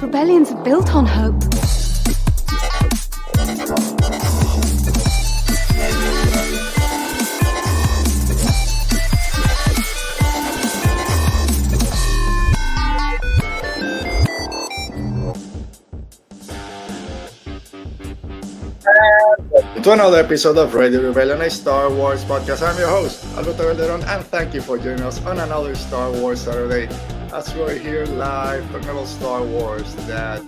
Rebellions are built on hope. To another episode of Radio Rebellion, a Star Wars podcast. I'm your host, Alberto Calderon, and thank you for joining us on another Star Wars Saturday as we're here live talking about Star Wars, that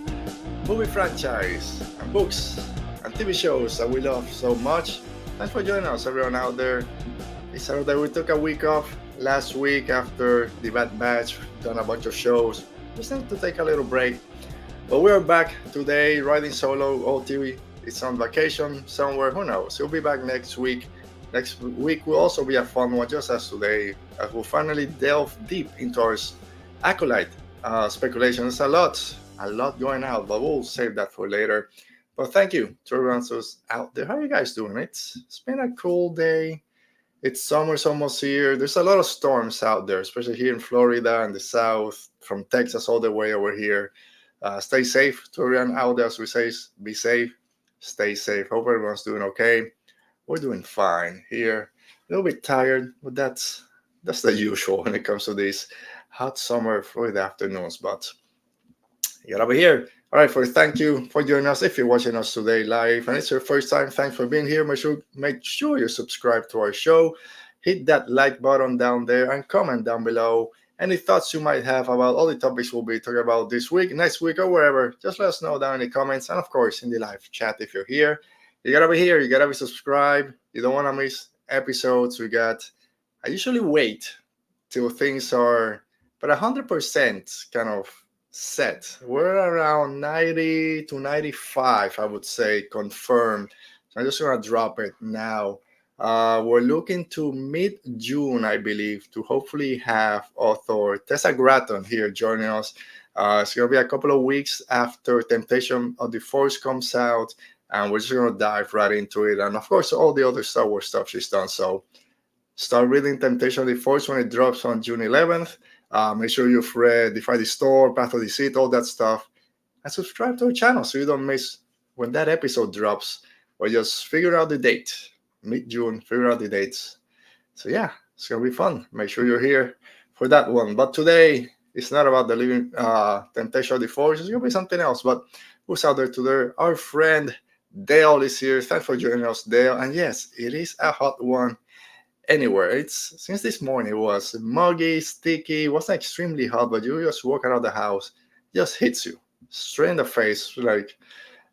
movie franchise and books and TV shows that we love so much. Thanks for joining us, everyone out there. It's Saturday. We took a week off last week after the Bad Batch, done a bunch of shows. Just need to take a little break. But we're back today, riding solo, OT. It's on vacation somewhere, who knows? He'll be back next week. Next week will also be a fun one, just as today, as we'll finally delve deep into our Acolyte speculations. A lot going out, but we'll save that for later. But thank you to everyone who's out there. How are you guys doing? It's been a cool day. It's summer's almost here. There's a lot of storms out there, especially here in Florida and the South, from Texas all the way over here. Stay safe to everyone out there, as we say, be safe. Stay safe. Hope everyone's doing okay. We're doing fine here. A little bit tired, but that's the usual when it comes to these hot summer Florida afternoons. But you gotta be here. All right, thank you for joining us. If you're watching us today live and it's your first time, thanks for being here. Make sure you subscribe to our show. Hit that like button down there and comment down below any thoughts you might have about all the topics we'll be talking about this week, next week, or wherever. Just let us know down in the comments. And, of course, in the live chat if you're here. You got to be here. You got to be subscribed. You don't want to miss episodes. I usually wait till things are but 100% kind of set. We're around 90 to 95, I would say, confirmed. So I'm just going to drop it now. We're looking to mid-June, I believe, to hopefully have author Tessa Gratton here joining us. It's going to be a couple of weeks after Temptation of the Force comes out, and we're just going to dive right into it. And, of course, all the other Star Wars stuff she's done. So start reading Temptation of the Force when it drops on June 11th. Make sure you've read Defy the Storm, Path of the Sith, all that stuff. And subscribe to our channel so you don't miss when that episode drops, or just figure out the date. Mid-June, figure out the dates. So yeah, it's gonna be fun. Make sure you're here for that one. But today it's not about the living Temptation of the Force. It's gonna be something else. But who's out there today? Our friend Dale is here. Thanks for joining us, Dale. And yes, it is a hot one anywhere. It's since this morning it was muggy, sticky. It wasn't extremely hot, but you just walk out of the house, it just hits you straight in the face. Like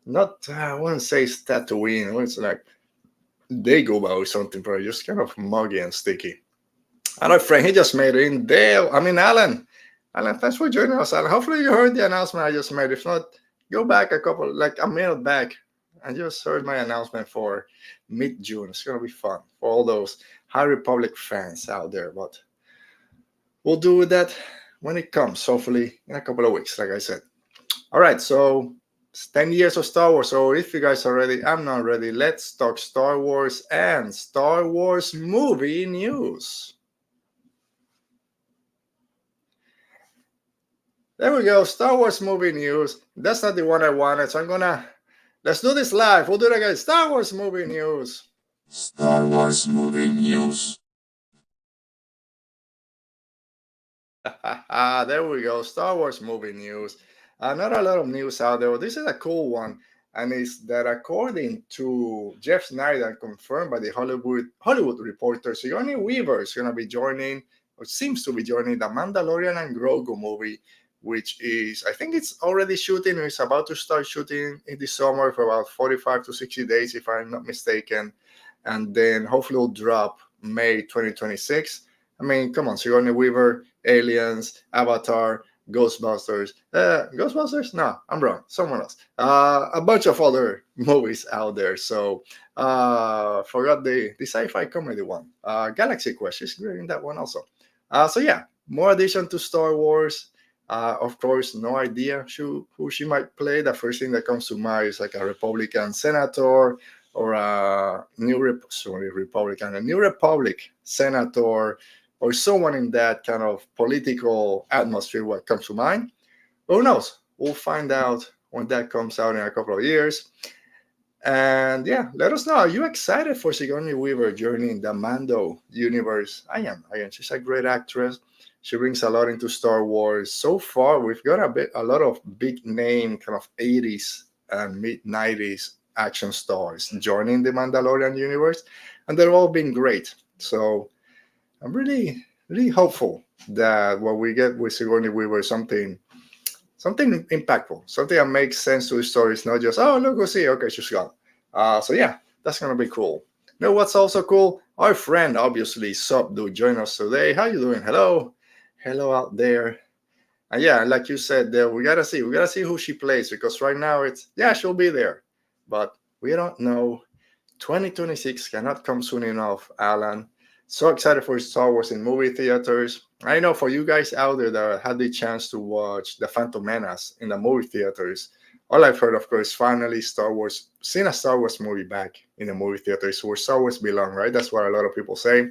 not, I wouldn't say it's Tatooine. It's like Dagobah or something, probably just kind of muggy and sticky. And our friend, he just made it in. Alan, thanks for joining us, Alan. Hopefully you heard the announcement I just made. If not, go back a minute back, and just heard my announcement for mid-June. It's going to be fun for all those High Republic fans out there. But we'll do that when it comes, hopefully in a couple of weeks, like I said. All right, so it's 10 years of Star Wars. So if you guys are ready, I'm not ready. Let's talk Star Wars and Star Wars movie news. There we go. Star Wars movie news. That's not the one I wanted. So let's do this live. We'll do it again. Star Wars movie news. Star Wars movie news. There we go. Star Wars movie news. Not a lot of news out there. This is a cool one, and it's that according to Jeff Snyder, confirmed by the Hollywood Reporter, Sigourney Weaver is going to be joining, or seems to be joining, the Mandalorian and Grogu movie, which is, I think it's already shooting, or it's about to start shooting in the summer for about 45 to 60 days, if I'm not mistaken, and then hopefully it'll drop May 2026. I mean, come on, Sigourney Weaver, Aliens, Avatar, Ghostbusters. Ghostbusters? No, I'm wrong. Someone else. A bunch of other movies out there. So forgot the sci-fi comedy one. Galaxy Quest. She's great in that one also. So yeah, more addition to Star Wars. Of course, no idea who she might play. The first thing that comes to mind is like a Republican senator or a New Republic senator, or someone in that kind of political atmosphere. What comes to mind? But who knows? we'll find out when that comes out in a couple of years. And yeah, let us know. Are you excited for Sigourney Weaver joining the Mando universe? I am. I am. She's a great actress. She brings a lot into Star Wars. So far, we've got a lot of big name, kind of 80s and mid 90s action stars joining the Mandalorian universe, and they've all been great. So I'm really, really hopeful that what we get with Sigourney Weaver is something impactful, something that makes sense to the story. It's not just, oh, look, go see, okay, she's gone. So yeah, that's gonna be cool. You know what's also cool? Our friend, obviously, Subdu, joined us today. How you doing? Hello, hello out there. And yeah, like you said, we gotta see who she plays, because right now it's, yeah, she'll be there, but we don't know. 2026 cannot come soon enough, Alan. So excited for Star Wars in movie theaters. I know for you guys out there that had the chance to watch The Phantom Menace in the movie theaters, all I've heard, of course, finally seeing a Star Wars movie back in the movie theaters where Star Wars belong, right? That's what a lot of people say.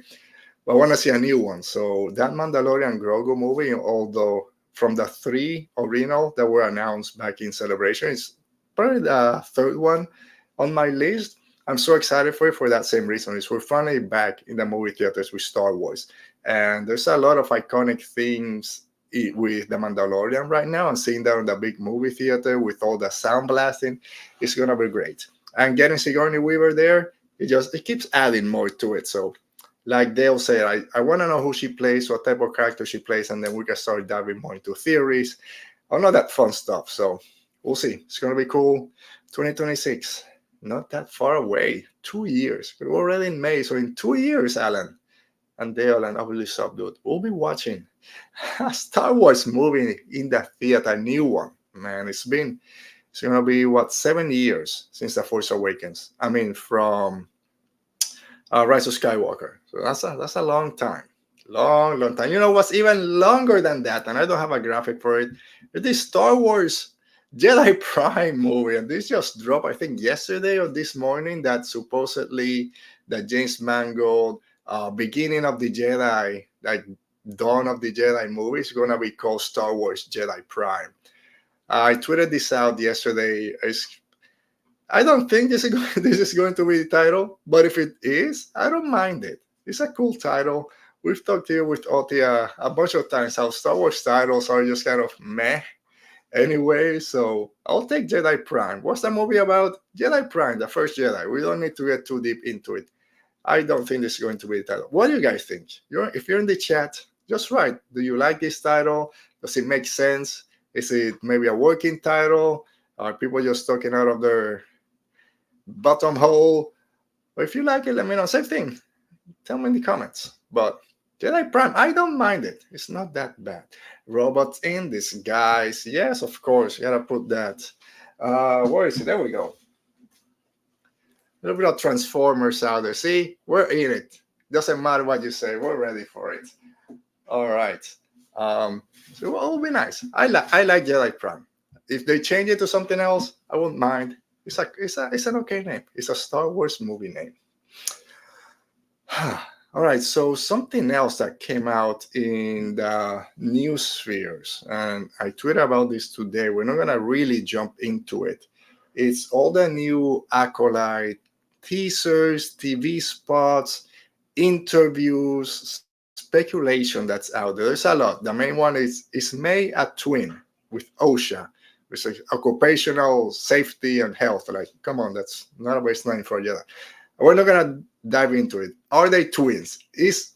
But I want to see a new one. So that Mandalorian Grogu movie, although from the three original that were announced back in Celebration, it's probably the third one on my list. I'm so excited for it for that same reason. Is we're finally back in the movie theaters with Star Wars, and there's a lot of iconic things with the Mandalorian right now. And seeing that in the big movie theater with all the sound blasting, it's gonna be great. And getting Sigourney Weaver there, it keeps adding more to it. So, like Dale said, I want to know who she plays, what type of character she plays, and then we can start diving more into theories, all of that fun stuff. So we'll see. It's gonna be cool. 2026. Not that far away. 2 years. We're already in May. So in 2 years, Alan and Dale and obviously Subdude, we'll be watching a Star Wars movie in the theater, a new one. Man, it's gonna be what, 7 years since The Force Awakens. I mean, from Rise of Skywalker. So that's a long time. Long time. You know what's even longer than that? And I don't have a graphic for it. It's this Star Wars Jedi Prime movie, and this just dropped, I think, yesterday or this morning, that supposedly the James Mangold beginning of the Jedi, like Dawn of the Jedi movie, is going to be called Star Wars Jedi Prime. I tweeted this out yesterday. I don't think this is going to be the title, but if it is, I don't mind it. It's a cool title. We've talked here with Oti a bunch of times how Star Wars titles are just kind of meh anyway, so I'll take Jedi Prime. What's the movie about? Jedi Prime, the first Jedi. We don't need to get too deep into it. I don't think this is going to be the title. What do you guys think? If you're in the chat, just write. Do you like this title? Does it make sense? Is it maybe a working title? Are people just talking out of their bottom hole? Or if you like it, let me know. Same thing. Tell me in the comments. But Jedi Prime, I don't mind it. It's not that bad. Robots in disguise. Yes, of course. You gotta put that. Where is it? There we go. A little bit of Transformers out there. See, we're in it. Doesn't matter what you say. We're ready for it. All right. So it will be nice. I like Jedi Prime. If they change it to something else, I won't mind. It's an okay name. It's a Star Wars movie name. All right, so something else that came out in the news spheres, and I tweeted about this today. We're not gonna really jump into it. It's all the new Acolyte teasers, TV spots, interviews, speculation that's out there. There's a lot. The main one is May a twin with OSHA, which is occupational safety and health. Like, come on, that's not a baseline for Jedi. We're not gonna dive into it. Are they twins? Is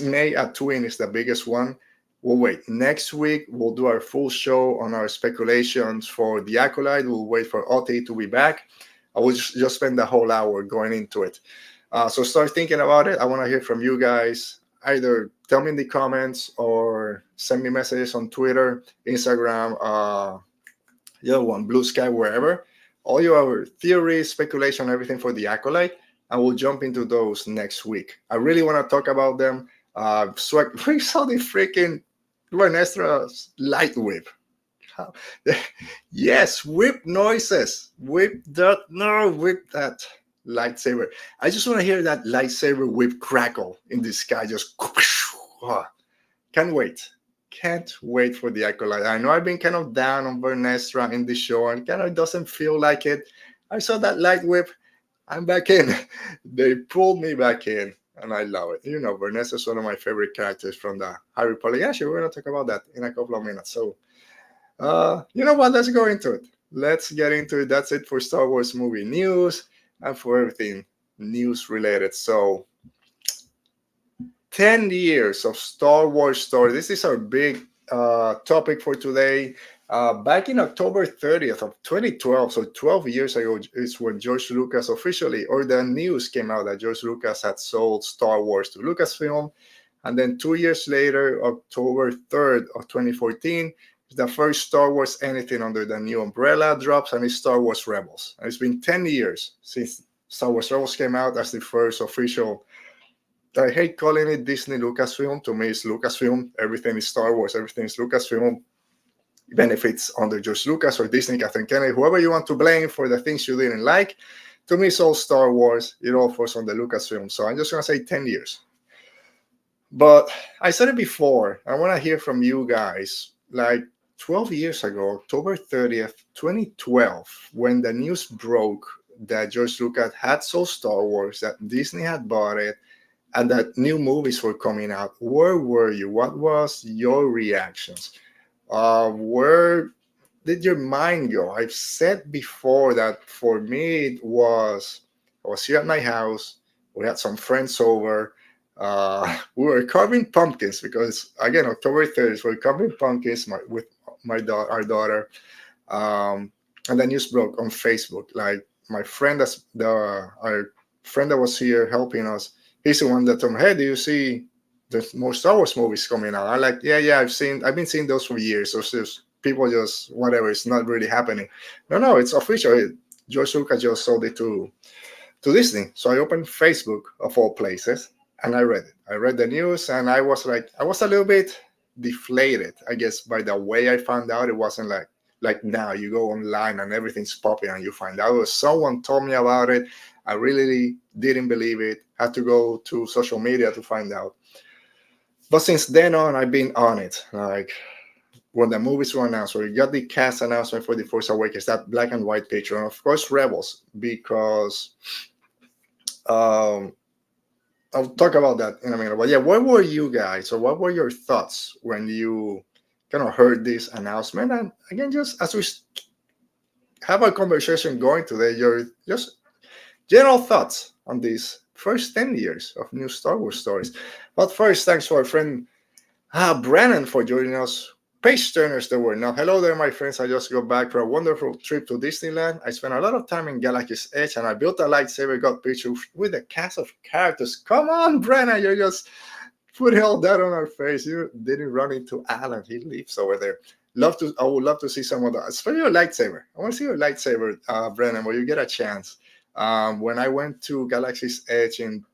May a twin? Is the biggest one? We'll wait. Next week we'll do our full show on our speculations for the Acolyte. We'll wait for Oti to be back. I will just spend the whole hour going into it. So start thinking about it. I want to hear from you guys. Either tell me in the comments or send me messages on Twitter, Instagram, the other one, Blue Sky, wherever. All your theories, speculation, everything for the Acolyte. And we'll jump into those next week. I really want to talk about them. So we saw the freaking Renestra light whip. Yes, whip noises. Whip that lightsaber. I just want to hear that lightsaber whip crackle in the sky. Just can't wait. can't wait for the Acolyte. I know I've been kind of down on Vernestra in the show and kind of doesn't feel like it. I saw that light whip. I'm back in. They pulled me back in, and I love it. Vanessa is one of my favorite characters from the High Republic. Actually, we're going to talk about that in a couple of minutes. So, you know what? Let's go into it. Let's get into it. That's it for Star Wars movie news and for everything news related. So, 10 years of Star Wars story. This is our big topic for today. Back in October 30th of 2012, so 12 years ago, is when George Lucas officially, or the news came out that George Lucas had sold Star Wars to Lucasfilm. And then 2 years later, October 3rd of 2014, the first Star Wars anything under the new umbrella drops, and it's Star Wars Rebels. And it's been 10 years since Star Wars Rebels came out as the first official. I hate calling it Disney Lucasfilm. To me, it's Lucasfilm. Everything is Star Wars. Everything is Lucasfilm. Benefits under George Lucas or Disney, Kathleen Kennedy, whoever you want to blame for the things you didn't like. To me, it's all Star Wars. It all falls on the Lucasfilm. So I'm just going to say 10 years. But I said it before. I want to hear from you guys. Like 12 years ago, October 30th, 2012, when the news broke that George Lucas had sold Star Wars, that Disney had bought it, and that new movies were coming out, where were you? What was your reactions? Where did your mind go? I've said before that for me, I was here at my house. We had some friends over. We were carving pumpkins because, again, October 30th, we were carving pumpkins with our daughter. And the news broke on Facebook. Like my friend, our friend that was here helping us, he's the one that told me, hey, do you see there's more Star Wars movies coming out? I'm like, yeah, I've been seeing those for years. So just people just whatever, it's not really happening. No, it's official. George Lucas just sold it to Disney. So I opened Facebook of all places and I read it. I read the news and I was a little bit deflated, I guess, by the way I found out. It wasn't like now you go online and everything's popping and you find out. Someone told me about it. I really didn't believe it. Had to go to social media to find out. But since then on, I've been on it. Like when the movies were announced, or you got the cast announcement for The Force Awakens, that black and white picture, and of course Rebels, because I'll talk about that in a minute. But yeah, where were you guys, or what were your thoughts when you kind of heard this announcement? And again, just as we have a conversation going today, your just general thoughts on these first 10 years of new Star Wars stories. But first, thanks to our friend Brennan for joining us. Page turners there were. Now, hello there, my friends. I just got back from a wonderful trip to Disneyland. I spent a lot of time in Galaxy's Edge, and I built a lightsaber, got pictures with a cast of characters. Come on, Brennan, you just put all that on our face. You didn't run into Alan. He lives over there. I would love to see some of that, especially your lightsaber. I want to see your lightsaber, Brennan, when you get a chance. When I went to Galaxy's Edge in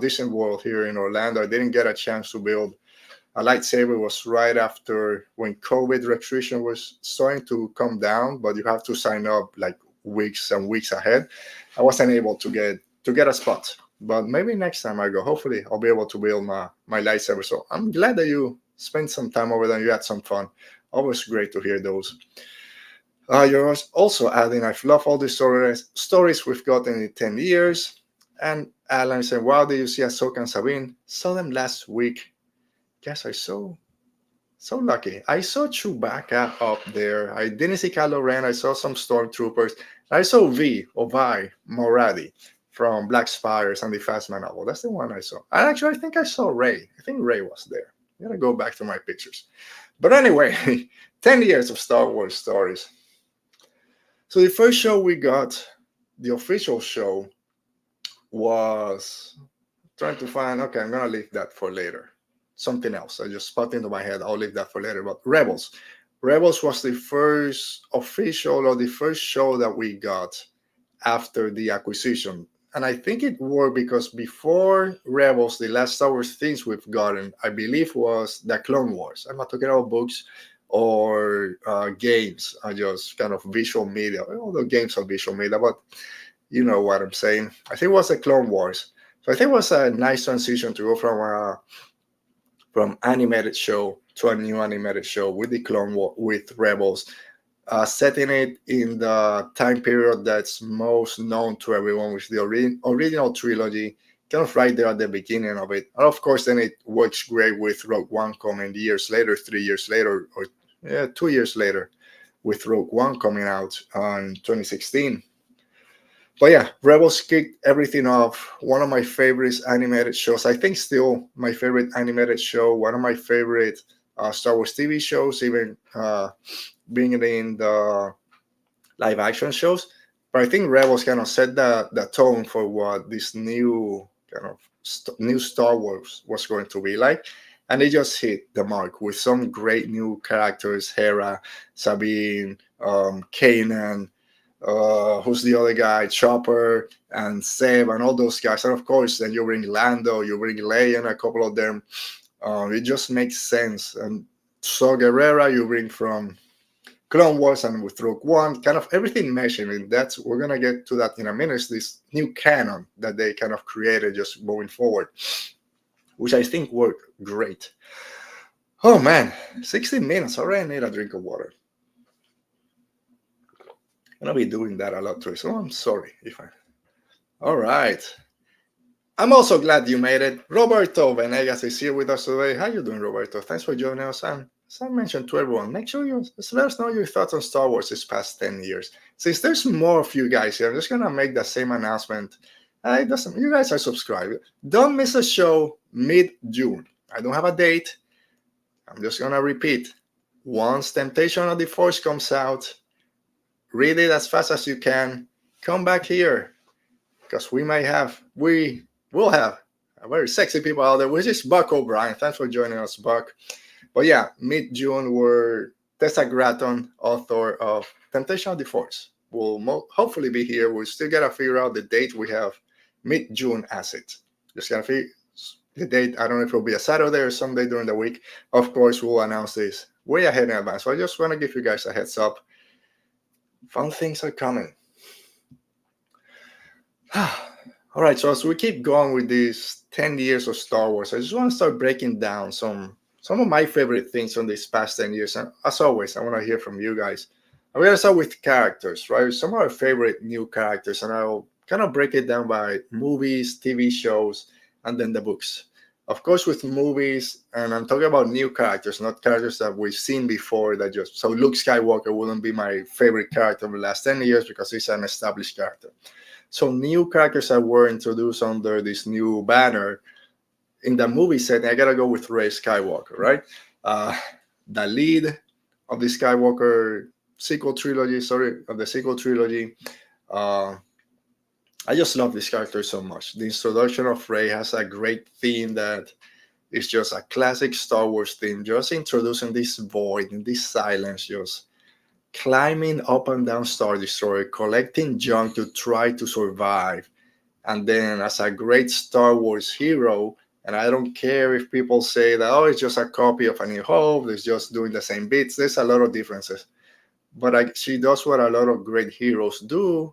Disney World here in Orlando, I didn't get a chance to build a lightsaber. It was right after when COVID restriction was starting to come down, but you have to sign up like weeks and weeks ahead. I wasn't able to get a spot, but maybe next time I go, hopefully I'll be able to build my lightsaber. So I'm glad that you spent some time over there and you had some fun. Always great to hear those. You're also adding, I've loved all the stories we've gotten in 10 years. And Alan said, wow, did you see Ahsoka and Sabine? Saw them last week. Yes, I so lucky. I saw Chewbacca up there. I didn't see Kylo Ren. I saw some stormtroopers. I saw Vi Moradi from Black Spires and the Phasma novel. That's the one I saw. And actually, I think I saw Rey. I think Rey was there. I gotta go back to my pictures. But anyway, 10 years of Star Wars stories. So the first show we got, the official show, was trying to find, okay, I'm gonna leave that for later. Something else. I just popped into my head. I'll leave that for later. But Rebels. Rebels was the first official or the first show that we got after the acquisition. And I think it worked because before Rebels, the last Star Wars things we've gotten, I believe, was the Clone Wars. I'm not talking about books or games, just kind of visual media. Although games are visual media, but you know what I'm saying. I think it was the Clone Wars. So I think it was a nice transition to go from animated show to a new animated show with the Clone War with Rebels, setting it in the time period that's most known to everyone, which is the original trilogy, kind of right there at the beginning of it. And of course, then it works great with Rogue One coming years later, 3 years later, or 2 years later, with Rogue One coming out in 2016. But yeah, Rebels kicked everything off. One of my favorite animated shows. I think still my favorite animated show. One of my favorite Star Wars TV shows, even being in the live action shows. But I think Rebels kind of set the tone for what this new kind of new Star Wars was going to be like. And they just hit the mark with some great new characters: Hera, Sabine, Kanan, who's the other guy, Chopper, and Seb, and all those guys. And of course, then you bring Lando, you bring Leia, and a couple of them. It just makes sense. And so Guerrera, you bring from Clone Wars, and with Rogue One, kind of everything meshing. And that's, we're gonna get to that in a minute. This new canon that they kind of created just going forward, which I think worked great. Oh man, 16 minutes. Already need a drink of water. I'm gonna be doing that a lot too, so I'm sorry if I. All right. I'm also glad you made it. Roberto Venegas is here with us today. How you doing, Roberto? Thanks for joining us. And as I mentioned to everyone, make sure you let us know your thoughts on Star Wars this past 10 years. Since there's more of you guys here, I'm just gonna make the same announcement. It doesn't. You guys are subscribed. Don't miss a show mid-June. I don't have a date. I'm just gonna repeat. Once Temptation of the Force comes out, read it as fast as you can. Come back here, because we will have a very sexy people out there, which is Buck O'Brien. Thanks for joining us, Buck. But yeah, mid-June, we're Tessa Gratton, author of Temptation of the Force, will hopefully be here. We still gotta figure out the date. We have mid-June as it. Just gotta figure the date. I don't know if it'll be a Saturday or Sunday during the week. Of course, we'll announce this way ahead in advance. So I just want to give you guys a heads up. Fun things are coming. All right, so as we keep going with these 10 years of Star Wars, I just want to start breaking down some of my favorite things from these past 10 years. And as always, I want to hear from you guys. I'm going to start with characters, right? Some of our favorite new characters, and I'll kind of break it down by movies, TV shows, and then the books. Of course, with movies, and I'm talking about new characters, not characters that we've seen before. So Luke Skywalker wouldn't be my favorite character of the last 10 years because he's an established character. So new characters that were introduced under this new banner in the movie setting, I gotta go with Rey Skywalker, right? The lead of the Skywalker sequel trilogy, I just love this character so much. The introduction of Rey has a great theme that is just a classic Star Wars theme, just introducing this void and this silence, just climbing up and down Star Destroyer, collecting junk to try to survive. And then as a great Star Wars hero, and I don't care if people say that, oh, it's just a copy of A New Hope, it's just doing the same bits. There's a lot of differences. But she does what a lot of great heroes does.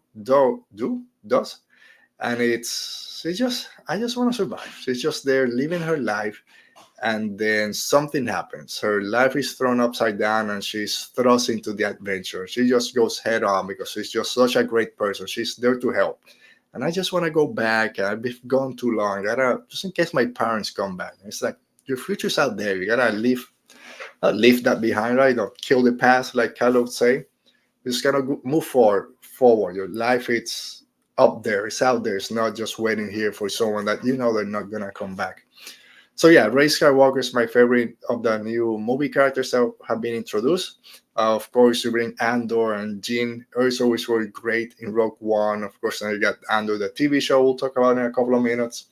And I just want to survive. She's just there living her life. And then something happens. Her life is thrown upside down and she's thrust into the adventure. She just goes head on because she's just such a great person. She's there to help. And I just want to go back. I've been gone too long. Just in case my parents come back. It's like, your future's out there. You gotta leave that behind, right? Or kill the past, like Kylo would say. You just gotta move forward. Your life, it's up there. It's out there. It's not just waiting here for someone that you know they're not gonna come back. So yeah, Rey Skywalker is my favorite of the new movie characters that have been introduced. Of course, you bring Andor and Jyn Erso, which were great in Rogue One. Of course, now you got Andor, the TV show we'll talk about in a couple of minutes.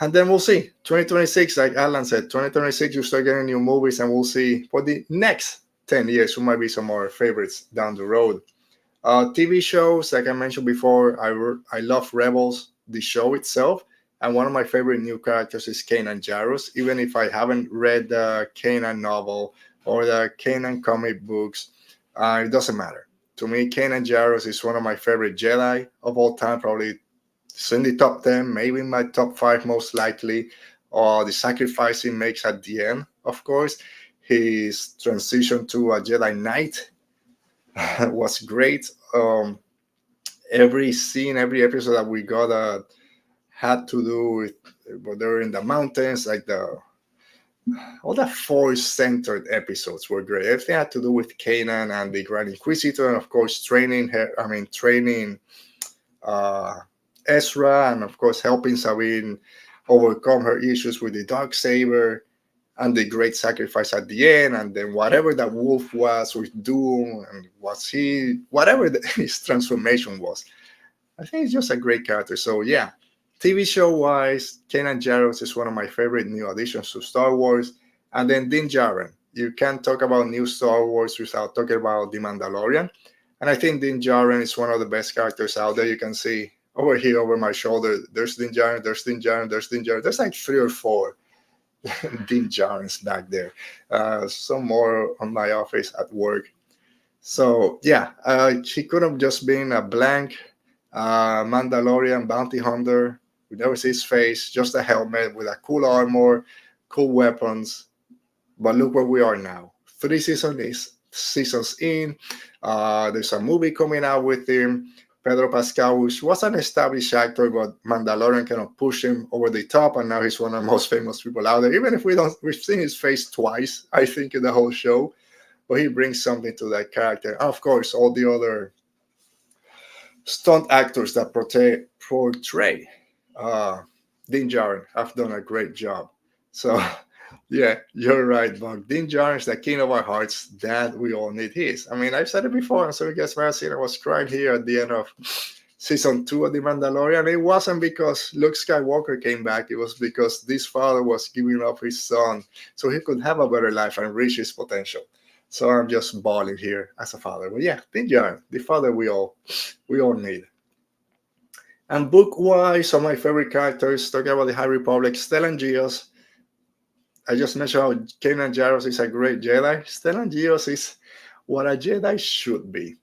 And then we'll see. 2026, like Alan said, 2026, you start getting new movies, and we'll see for the next 10 years who might be some of our favorites down the road. TV shows, like I mentioned before, I love Rebels, the show itself. And one of my favorite new characters is Kanan Jarrus. Even if I haven't read the Kanan novel or the Kanan comic books, it doesn't matter. To me, Kanan Jarrus is one of my favorite Jedi of all time. Probably it's in the top 10, maybe in my top 5 most likely. The sacrifice he makes at the end of course. His transition to a Jedi Knight was great. Every scene, every episode that we got had to do with whether in the mountains, like the all the Force-centered episodes were great. Everything had to do with Kanan and the Grand Inquisitor, and of course training her. I mean, training uh, Ezra, and of course helping Sabine overcome her issues with the dark saber, and the great sacrifice at the end, and then whatever that wolf was with Doom, and was he whatever his transformation was. I think he's just a great character. So yeah, TV show wise, Kanan Jarrus is one of my favorite new additions to Star Wars. And then Din Djarin. You can't talk about new Star Wars without talking about The Mandalorian. And I think Din Djarin is one of the best characters out there. You can see over here, over my shoulder, there's Din Djarin, there's Din Djarin, there's Din Djarin. There's like 3 or 4 Din Djarins back there. Some more on my office at work. So yeah, he could have just been a blank Mandalorian bounty hunter. We never see his face, just a helmet with a cool armor, cool weapons. But look where we are now. 3 seasons in. There's a movie coming out with him. Pedro Pascal, which was an established actor, but Mandalorian kind of pushed him over the top, and now he's one of the most famous people out there. Even if we've seen his face twice, I think, in the whole show. But he brings something to that character. And of course, all the other stunt actors that portray Din Djarin have done a great job. So, yeah, you're right, Buck. Din Djarin is the king of our hearts that we all need. He is. I mean, I've said it before, and so you guys might have seen I was crying here at the end of season 2 of The Mandalorian. It wasn't because Luke Skywalker came back. It was because this father was giving up his son so he could have a better life and reach his potential. So I'm just bawling here as a father. But yeah, Din Djarin, the father we all need. And book-wise, some of my favorite characters, talking about the High Republic, Stellan Gios. I just mentioned how Kanan Jarrus is a great Jedi. Stellan Gios is what a Jedi should be.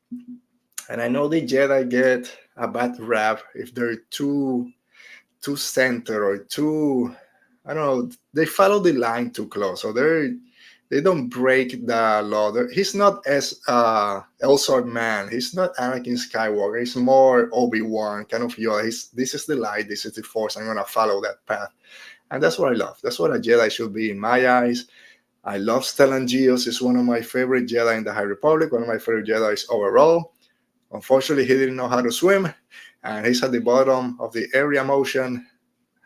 And I know the Jedi get a bad rap if they're too centered or too, I don't know, they follow the line too close. So they don't break the law. He's not as Elsar Man. He's not Anakin Skywalker. He's more Obi-Wan, kind of Yoda. This is the light. This is the Force. I'm going to follow that path. And that's what I love. That's what a Jedi should be in my eyes. I love Stellan Gios. He's one of my favorite Jedi in the High Republic. One of my favorite Jedi overall. Unfortunately, he didn't know how to swim. And he's at the bottom of the area motion,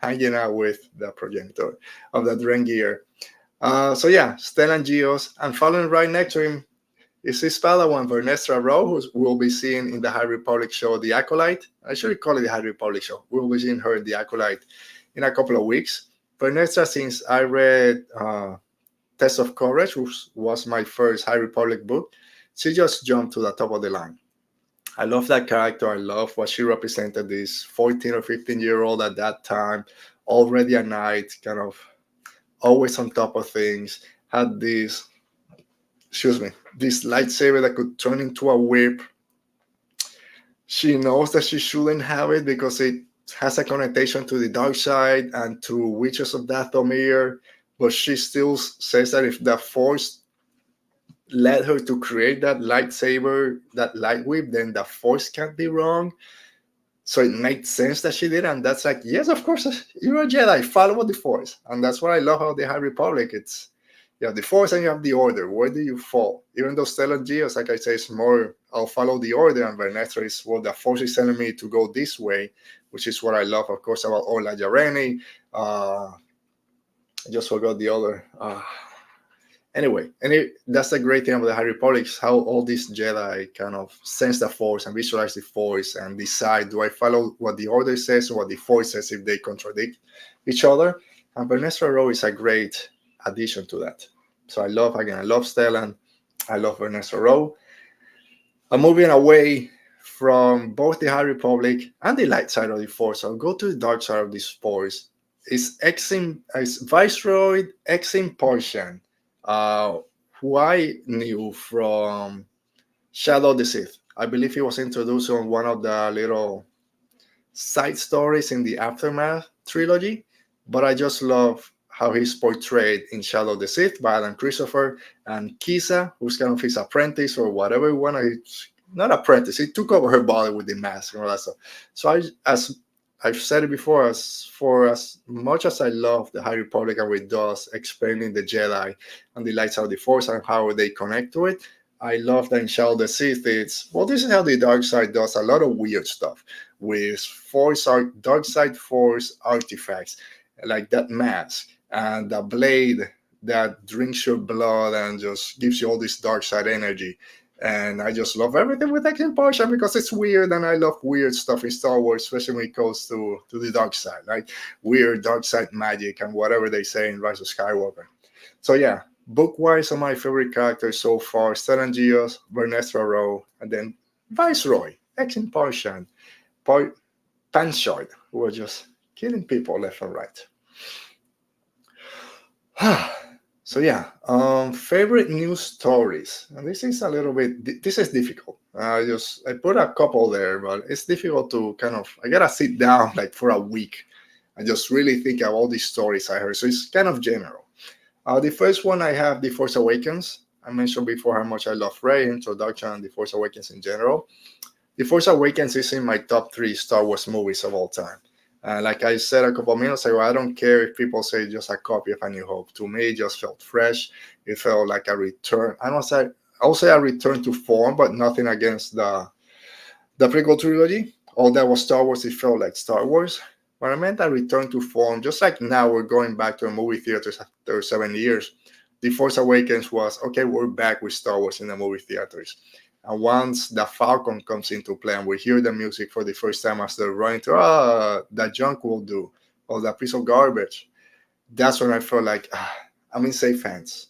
hanging out with the progenitor of the Drengir. So yeah, Stellan Gios, and following right next to him is his Padawan, Vernestra Rwoh, who we'll be seeing in the High Republic show, The Acolyte. I should call it the High Republic show. We'll be seeing her in The Acolyte in a couple of weeks. Vernestra, since I read Test of Courage, which was my first High Republic book, she just jumped to the top of the line. I love that character. I love what she represented, this 14 or 15-year-old at that time, already a knight, kind of always on top of things, had this lightsaber that could turn into a whip. She knows that she shouldn't have it because it has a connotation to the dark side and to Witches of Dathomir, but she still says that if the Force led her to create that lightsaber, that light whip, then the Force can't be wrong. So it made sense that she did, and that's like, yes, of course, you're a Jedi, follow the Force. And that's what I love about the High Republic. It's, you have the Force and you have the Order. Where do you fall? Even though Stellan Gios, like I say, is more, I'll follow the Order, and Vernestra is, well, the Force is telling me to go this way, which is what I love, of course, about Ola Jareni. I just forgot the other. Anyway, that's the great thing about the High Republic, is how all these Jedi kind of sense the Force and visualize the Force and decide, do I follow what the Order says or what the Force says if they contradict each other? And Vernestra Rwoh is a great addition to that. So I love Stellan. I love Vernestra Rwoh. I'm moving away from both the High Republic and the light side of the Force. I'll go to the dark side of this Force. It's Viceroy Exim Porsche. Who I knew from Shadow of the Sith. I believe he was introduced on one of the little side stories in the Aftermath trilogy, but I just love how he's portrayed in Shadow of the Sith by Alan Christopher, and Kisa, who's kind of his apprentice or whatever you want to, not apprentice, he took over her body with the mask and all that stuff. So as I've said it before, as much as I love the High Republic and with DOS explaining the Jedi and the lights of the Force and how they connect to it, I love that in Shadow of the Sith, this is how the dark side does a lot of weird stuff with dark side Force artifacts, like that mask and the blade that drinks your blood and just gives you all this dark side energy. And I just love everything with Action Potion because it's weird, and I love weird stuff in Star Wars, especially when it goes to the dark side, like weird dark side magic and whatever they say in Rise of Skywalker. So yeah, book-wise, are my favorite characters so far: Stellan Gios, Vernestra Rowe, and then Viceroy, Action Potion, Panchoid, who are just killing people left and right. So yeah, favorite news stories. And this is a little bit, this is difficult. I put a couple there, but it's difficult to I gotta sit down like for a week and just really think of all these stories I heard. So it's kind of general. The first one I have, The Force Awakens. I mentioned before how much I love Rey, introduction, and The Force Awakens in general. The Force Awakens is in my top 3 Star Wars movies of all time. Like I said a couple of minutes ago, I don't care if people say just a copy of A New Hope. To me, it just felt fresh. It felt like a return. I'll say a return to form, but nothing against the prequel trilogy. All that was Star Wars, it felt like Star Wars. When I meant a return to form, just like now we're going back to a movie theaters after 7 years. The Force Awakens was, okay, we're back with Star Wars in the movie theaters. And once the Falcon comes into play and we hear the music for the first time as they're running to, that junk will do, or that piece of garbage, that's when I felt like, I'm in safe hands.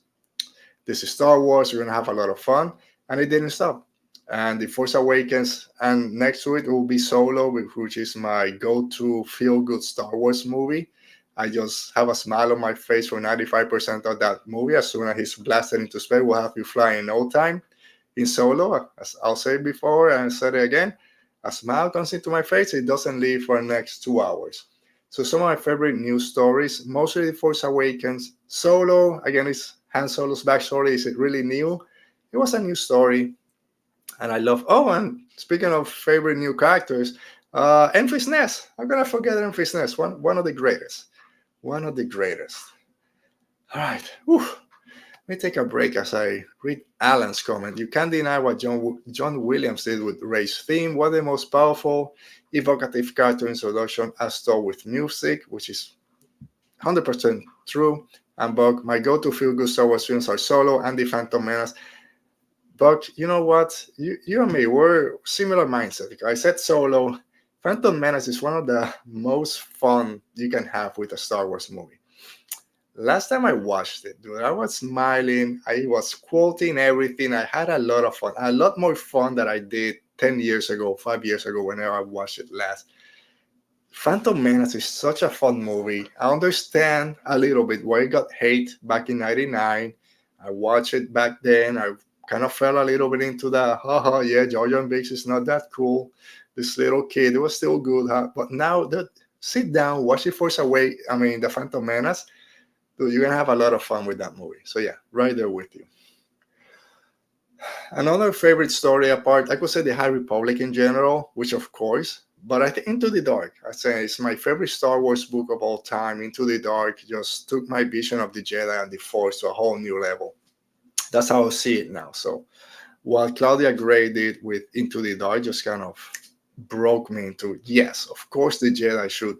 This is Star Wars, we're going to have a lot of fun. And it didn't stop. And The Force Awakens, and next to it will be Solo, which is my go-to feel-good Star Wars movie. I just have a smile on my face for 95% of that movie. As soon as he's blasted into space, we'll have you fly in no time. In Solo, as I'll say it before and said it again, a smile comes into my face, it doesn't leave for the next 2 hours. So some of my favorite news stories, mostly The Force Awakens. Solo, again, it's Han Solo's backstory. Is it really new? It was a new story. And I love, and speaking of favorite new characters, Enfys Nest. I'm going to forget Enfys Nest, one of the greatest. One of the greatest. All right. Whew. Let me take a break as I read Alan's comment. You can't deny what John Williams did with Rey's theme. One of the most powerful, evocative character introduction as told with music, which is 100% true. And Buck, my go-to feel-good Star Wars films are Solo and The Phantom Menace. Buck, you know what? You and me, we're similar mindset. I said Solo. Phantom Menace is one of the most fun you can have with a Star Wars movie. Last time I watched it, dude, I was smiling. I was quoting everything. I had a lot of fun. A lot more fun than I did 10 years ago, 5 years ago, whenever I watched it last. Phantom Menace is such a fun movie. I understand a little bit why it got hate back in 99. I watched it back then. I kind of fell a little bit into that, yeah, Jar Jar Binks is not that cool. This little kid, it was still good. But now, sit down, watch it The Phantom Menace. Dude, you're going to have a lot of fun with that movie. So yeah, right there with you. Another favorite story apart, I could say the High Republic in general, which of course, but I think Into the Dark, I say it's my favorite Star Wars book of all time. Into the Dark just took my vision of the Jedi and the Force to a whole new level. That's how I see it now. So what Claudia Gray did with Into the Dark just kind of broke me into, yes, of course the Jedi should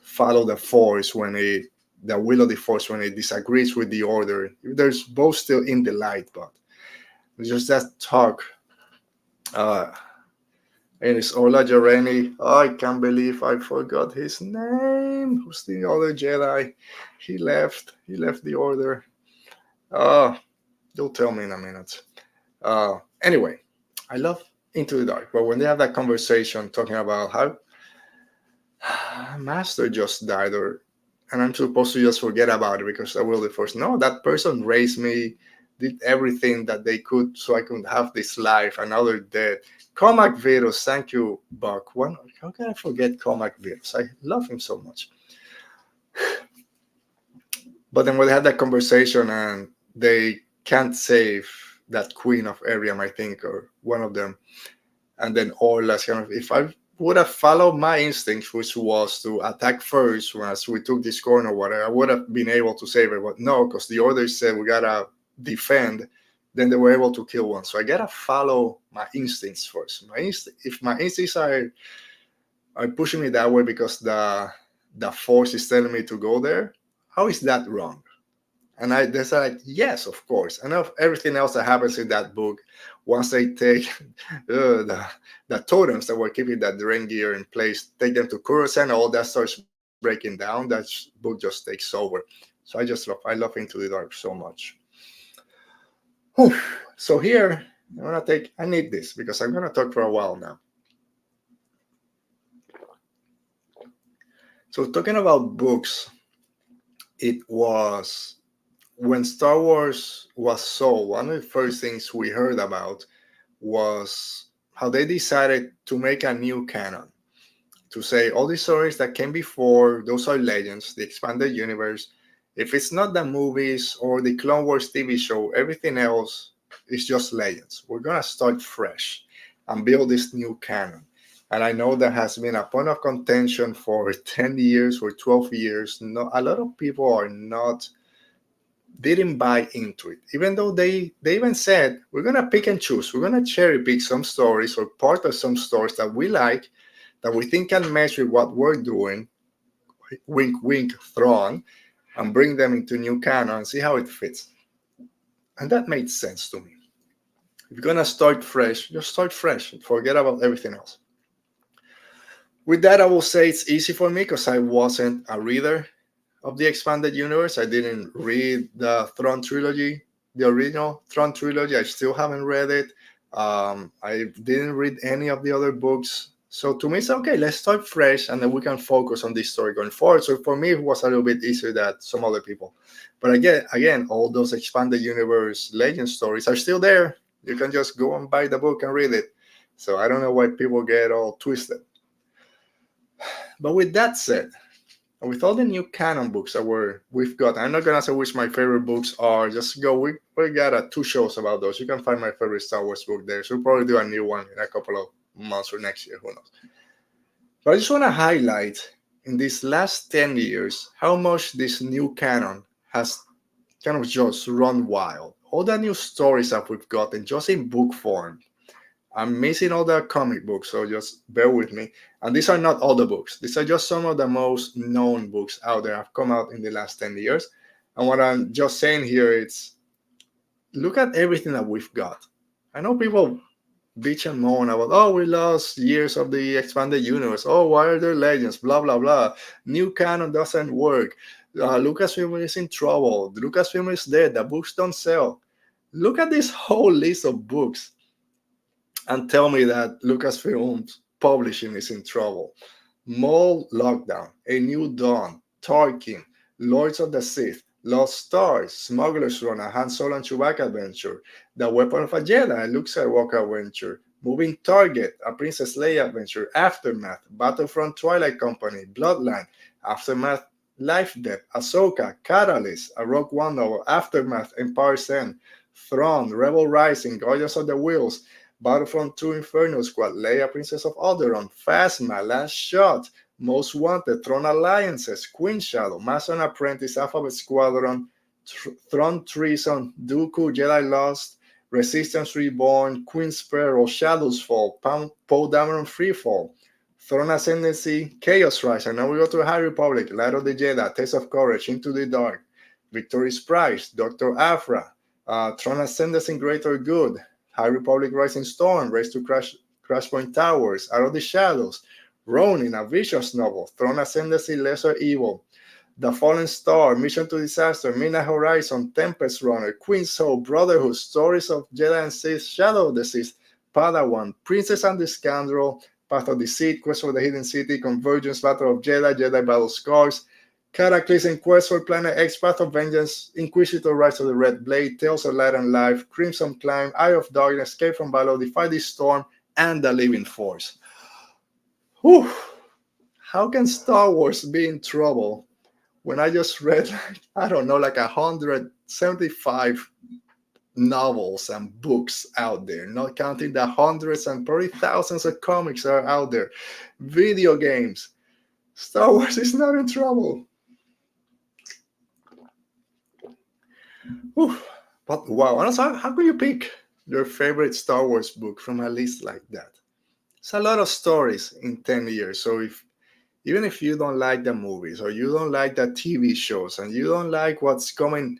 follow the Force the will of the Force when it disagrees with the Order. There's both still in the light, but just that talk. And it's Ola Jareni. I can't believe I forgot his name. Who's the other Jedi? He left the Order. You'll tell me in a minute. Anyway, I love Into the Dark, but when they have that conversation talking about how Master just died, and I'm supposed to just forget about it because I will the Force. No, that person raised me, did everything that they could so I could have this life, and now they're dead. Cormac Virus, thank you, Buck. How can I forget Cormac Virus? I love him so much. But then we had that conversation, and they can't save that queen of Ariam, I think, or one of them. And then Orla's kind of, if I would have followed my instincts, which was to attack first once we took this corner, whatever, I would have been able to save it. But no, because the order said we gotta defend. Then they were able to kill one. So I gotta follow my instincts first. If my instincts are pushing me that way because the force is telling me to go there, how is that wrong? And I decided, yes, of course. And of everything else that happens in that book, once they take the totems that were keeping that drain gear in place, take them to Coruscant, all that starts breaking down, that book just takes over. So I love Into the Dark so much. Whew. So here, I need this because I'm gonna talk for a while now. So talking about books, it was when Star Wars was sold, one of the first things we heard about was how they decided to make a new canon. To say all the stories that came before, those are legends, the expanded universe. If it's not the movies or the Clone Wars TV show, everything else is just legends. We're going to start fresh and build this new canon. And I know that has been a point of contention for 10 years or 12 years. No, a lot of people didn't buy into it, even though they even said we're gonna pick and choose, we're gonna cherry pick some stories or part of some stories that we like, that we think can match with what we're doing, wink wink Thrawn, and bring them into new canon and see how it fits. And that made sense to me. If you're gonna start fresh, just start fresh and forget about everything else. With that, I will say it's easy for me because I wasn't a reader of the expanded universe. I didn't read the Thrawn trilogy, the original Thrawn trilogy. I still haven't read it. I didn't read any of the other books. So to me, it's okay. Let's start fresh, and then we can focus on this story going forward. So for me, it was a little bit easier than some other people. But again, all those expanded universe legend stories are still there. You can just go and buy the book and read it. So I don't know why people get all twisted. But with that said, and with all the new canon books that we've got, I'm not gonna say which my favorite books are. Just go. We got 2 shows about those. You can find my favorite Star Wars book there. So we'll probably do a new one in a couple of months or next year. Who knows? But I just want to highlight in these last 10 years how much this new canon has kind of just run wild. All the new stories that we've gotten just in book form. I'm missing all the comic books, so just bear with me. And these are not all the books. These are just some of the most known books out there have come out in the last 10 years. And what I'm just saying here is look at everything that we've got. I know people bitch and moan about, oh, we lost years of the expanded universe. Oh, why are there legends? Blah, blah, blah. New canon doesn't work. Lucasfilm is in trouble. Lucasfilm is dead. The books don't sell. Look at this whole list of books and tell me that Lucasfilm's publishing is in trouble. Maul Lockdown, A New Dawn, Tarkin, Lords of the Sith, Lost Stars, Smuggler's Run, a Han Solo and Chewbacca adventure, The Weapon of a Jedi, a Luke Skywalker adventure, Moving Target, a Princess Leia adventure, Aftermath, Battlefront Twilight Company, Bloodline, Aftermath Life Death, Ahsoka, Catalyst, a Rogue One novel, Aftermath, Empire's End, Thrawn, Rebel Rising, Guardians of the Wheels, Battlefront 2 Inferno Squad, Leia Princess of Alderaan, Phasma, Last Shot, Most Wanted, Throne Alliances, Queen Shadow, Master and Apprentice, Alphabet Squadron, Throne Treason, Dooku, Jedi Lost, Resistance Reborn, Queen Sparrow, Shadows Fall, Poe Dameron Freefall, Throne Ascendancy, Chaos Rise, and now we go to the High Republic, Light of the Jedi, Taste of Courage, Into the Dark, Victory's Prize, Dr. Aphra, Throne Ascendancy, Greater Good, High Republic Rising Storm, Race to Crashpoint Towers, Out of the Shadows, Ronin, a Visions novel, Throne Ascendancy, Lesser Evil, The Fallen Star, Mission to Disaster, Midnight Horizon, Tempest Runner, Queen's Hope, Brotherhood, Stories of Jedi and Sith, Shadow of the Sith, Padawan, Princess and the Scoundrel, Path of Deceit, Quest for the Hidden City, Convergence, Battle of Jedi, Jedi Battle Scars, Cataclysm, Quest for Planet X, Path of Vengeance, Inquisitor, Rise of the Red Blade, Tales of Light and Life, Crimson Climb, Eye of Darkness, Escape from Battle, Defy the Storm, and The Living Force. Whew. How can Star Wars be in trouble when I just read, like, I don't know, like 175 novels and books out there, not counting the hundreds and probably thousands of comics that are out there, video games. Star Wars is not in trouble. Whew. But wow, and also, how can you pick your favorite Star Wars book from a list like that? It's a lot of stories in 10 years. So if even if you don't like the movies or you don't like the TV shows and you don't like what's coming,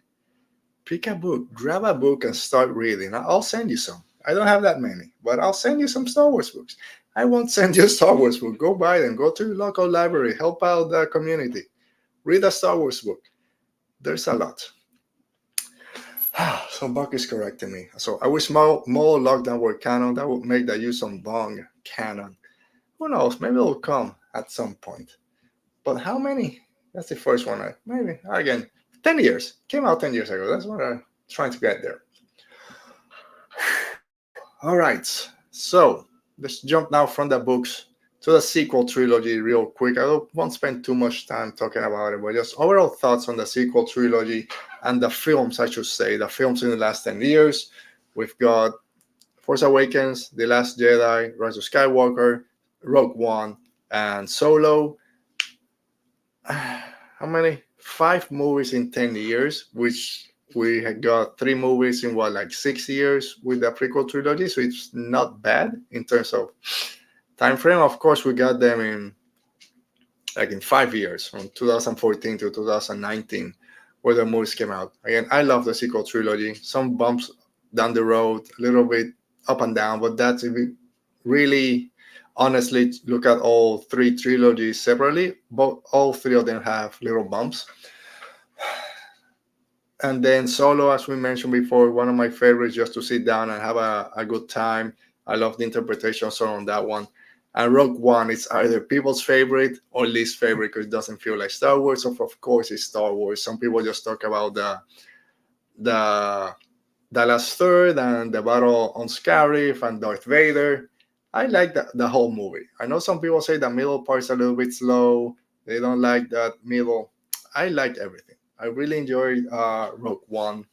pick a book, grab a book and start reading. I'll send you some. I don't have that many, but I'll send you some Star Wars books. I won't send you a Star Wars book. Go buy them. Go to your local library. Help out the community. Read a Star Wars book. There's a lot. So Buck is correcting me. So I wish more lockdown were canon. That would make the use of Bong canon. Who knows? Maybe it'll come at some point. But how many? That's the first one. Maybe again, 10 years. Came out 10 years ago. That's what I'm trying to get there. All right. So let's jump now from the books to the sequel trilogy real quick. I won't spend too much time talking about it, but just overall thoughts on the sequel trilogy and the films, I should say, the films in the last 10 years. We've got Force Awakens, The Last Jedi, Rise of Skywalker, Rogue One, and Solo. How many? 5 movies in 10 years, which we had got 3 movies in what, like 6 years with the prequel trilogy. So it's not bad in terms of time frame. Of course, we got them in 5 years, from 2014 to 2019, where the movies came out. Again, I love the sequel trilogy. Some bumps down the road, a little bit up and down, but that's if we really honestly look at all 3 trilogies separately, but all 3 of them have little bumps. And then Solo, as we mentioned before, one of my favorites, just to sit down and have a good time. I love the interpretations on that one. And Rogue One is either people's favorite or least favorite because it doesn't feel like Star Wars. So of course it's Star Wars. Some people just talk about the last third and the battle on Scarif and Darth Vader. I like the whole movie. I know some people say the middle part's a little bit slow. They don't like that middle. I like everything. I really enjoyed Rogue One.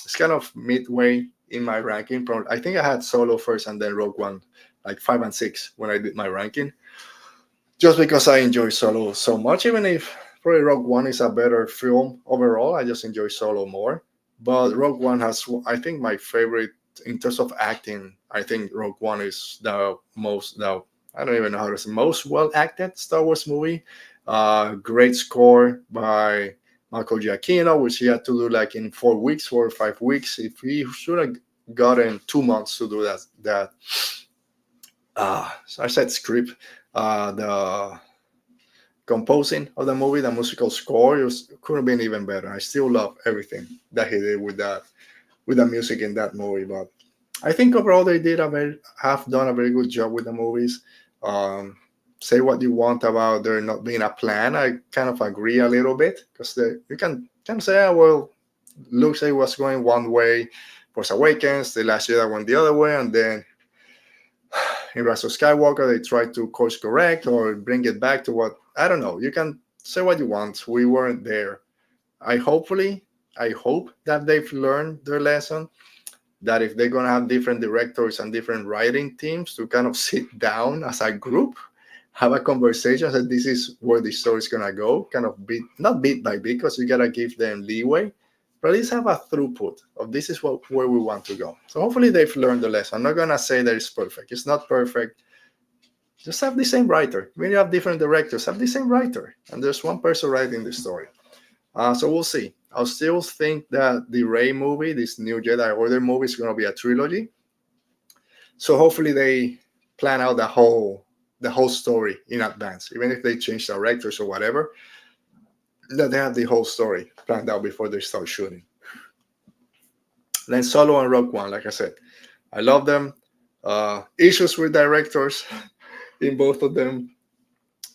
It's kind of midway in my ranking. I think I had Solo first and then Rogue One, like 5 and 6 when I did my ranking. Just because I enjoy Solo so much, even if probably Rogue One is a better film overall, I just enjoy Solo more. But Rogue One has, I think, my favorite in terms of acting. I think Rogue One is the I don't even know how to say, most well acted Star Wars movie. Great score by Michael Giacchino, which he had to do like in 4 weeks, 4 or 5 weeks. If he should have gotten 2 months to do that. So I said script. The composing of the movie, the musical score, could have been even better. I still love everything that he did with the music in that movie. But I think overall they have done a very good job with the movies. Say what you want about there not being a plan. I kind of agree a little bit because you can say, oh, well, Luke say was going one way, Force Awakens, The Last Jedi went the other way, and then in Rise of Skywalker they tried to course correct or bring it back to what, I don't know. You can say what you want. We weren't there. I hope that they've learned their lesson, that if they're going to have different directors and different writing teams to kind of sit down as a group, have a conversation that this is where the story is going to go, kind of not bit by bit, because you got to give them leeway, but at least have a throughput of this is where we want to go. So hopefully they've learned the lesson. I'm not going to say that it's perfect. It's not perfect. Just have the same writer. When you have different directors, have the same writer. And there's one person writing the story. So we'll see. I'll still think that the Rey movie, this new Jedi Order movie, is going to be a trilogy. So hopefully they plan out the whole story in advance, even if they change directors or whatever, that they have the whole story planned out before they start shooting. Then Solo and Rogue One, like I said, I love them. Issues with directors in both of them,